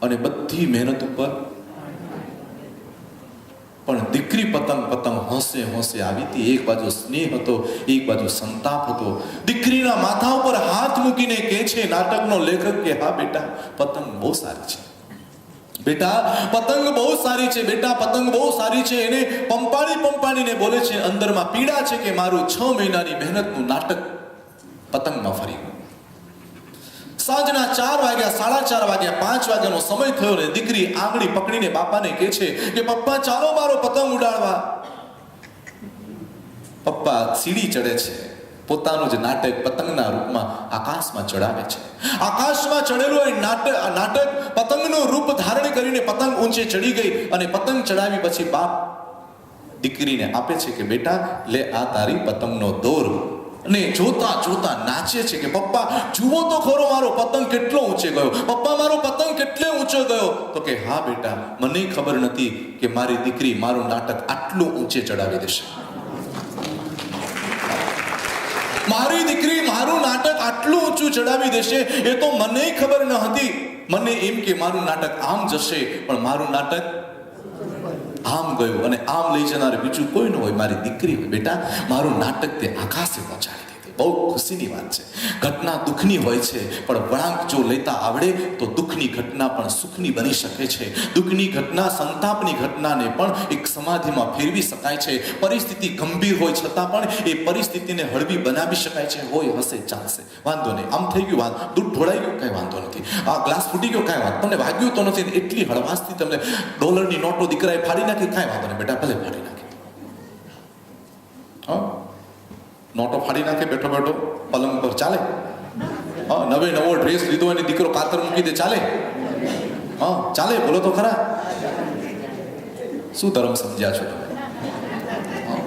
[SPEAKER 1] અને બધી મહેનત ઉપર પણ દીકરી પતંગ હોંશે આવી હતી. એક બાજુ સ્નેહ હતો, એક બાજુ સંતાપ હતો. દીકરીના માથા ઉપર હાથ મૂકીને કહે છે નાટકનો લેખક કે હા બેટા, પતંગ બહુ સારી છે. બેટા પતંગ બહુ સારી છે, બેટા પતંગ બહુ સારી છે. એને પંપાડીને બોલે છે. અંદરમાં પીડા છે કે મારું 6 મહિનાની મહેનતનું નાટક પતંગમાં ફરી ગયું. સાંજના 4 વાગ્યા, 4:30 વાગ્યા, 5 વાગ્યાનો સમય થયો ને દીકરી આંગળી પકડીને બાપાને કહે છે કે પપ્પા ચાલો મારો પતંગ ઉડાડવા. પપ્પા સીડી ચડે છે. પોતાનું જ નાટક પતંગના રૂપમાં આકાશમાં ચડાવે છે. આકાશમાં ચડેલું એ નાટક પતંગનું રૂપ ધારણ કરીને પતંગ ઊંચે ચડી ગઈ, અને પતંગ ચડાવી પછી બાપ દીકરીને આપે છે કે બેટા લે આ તારી પતંગનો દોર. અને જોતા નાચે છે કે પપ્પા જુઓ તો ખરો મારો પતંગ કેટલો ઊંચે ગયો, પપ્પા મારો પતંગ કેટલે ઊંચો ગયો. તો કે હા બેટા, મને ખબર નથી કે મારી દીકરી મારું નાટક આટલું ઊંચે ચડાવી દેશે. મારી દીકરી મારું નાટક આટલું ઊંચું ચડાવી દેશે એ તો મને ખબર ન હતી. મને એમ કે મારું નાટક આમ જશે, પણ મારું નાટક આમ ગયું અને આમ લઈ જનાર બીજું કોઈ ન હોય, મારી દીકરી હોય. બેટા, મારું નાટક તે આકાશે પહોંચાડી દીધું. બહુ ખુશીની વાત છે. ઘટના દુઃખની હોય છે, પણ વળાંક જો લેતા આવડે તો દુઃખની ઘટના પણ સુખની બની શકે છે. દુઃખની ઘટના, સંતાપની ઘટનાને પણ એક સમાધિમાં ફેરવી શકાય છે. પરિસ્થિતિ ગંભીર હોય છતાં પણ એ પરિસ્થિતિને હળવી બનાવી શકાય છે. હોય, હશે, ચાલશે, વાંધો નહીં. આમ થઈ ગયું, દૂધ ઢોળાઈ ગયું, કાંઈ વાંધો નથી. આ ગ્લાસ ફૂટી ગયો, કાંઈ વાંધો, તમને વાગ્યું તો નથી. એટલી હળવાશથી તમને ડોલરની નોટો દીકરાએ ફાડી નાખી, કાંઈ વાંધો નહીં બેટા, ભલે ફાડી નાખી. હા, નોટો ફાડી નાખે બેઠો બેઠો પલંગ પર, ચાલે? હા, નવો ડ્રેસ લીધો અને દીકરો કાતર મૂકી દે, ચાલે? હા, ચાલે? બોલો તો ખરા. શું ધર્મ સમજ્યા છો તમે?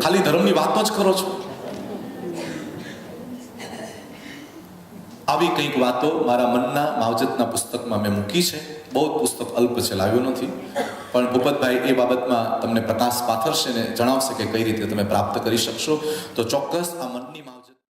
[SPEAKER 1] ખાલી ધર્મની વાતો જ કરો છો. આવી કંઈક વાતો મારા મનના માવજતના પુસ્તકમાં મેં મૂકી છે. બહુ પુસ્તક અલ્પ છે, લાવ્યો નથી, પણ ભૂપતભાઈ એ બાબતમાં તમને પ્રકાશ પાથરશે ને જણાવશે કે કઈ રીતે તમે પ્રાપ્ત કરી શકશો. તો ચોક્કસ આ મનની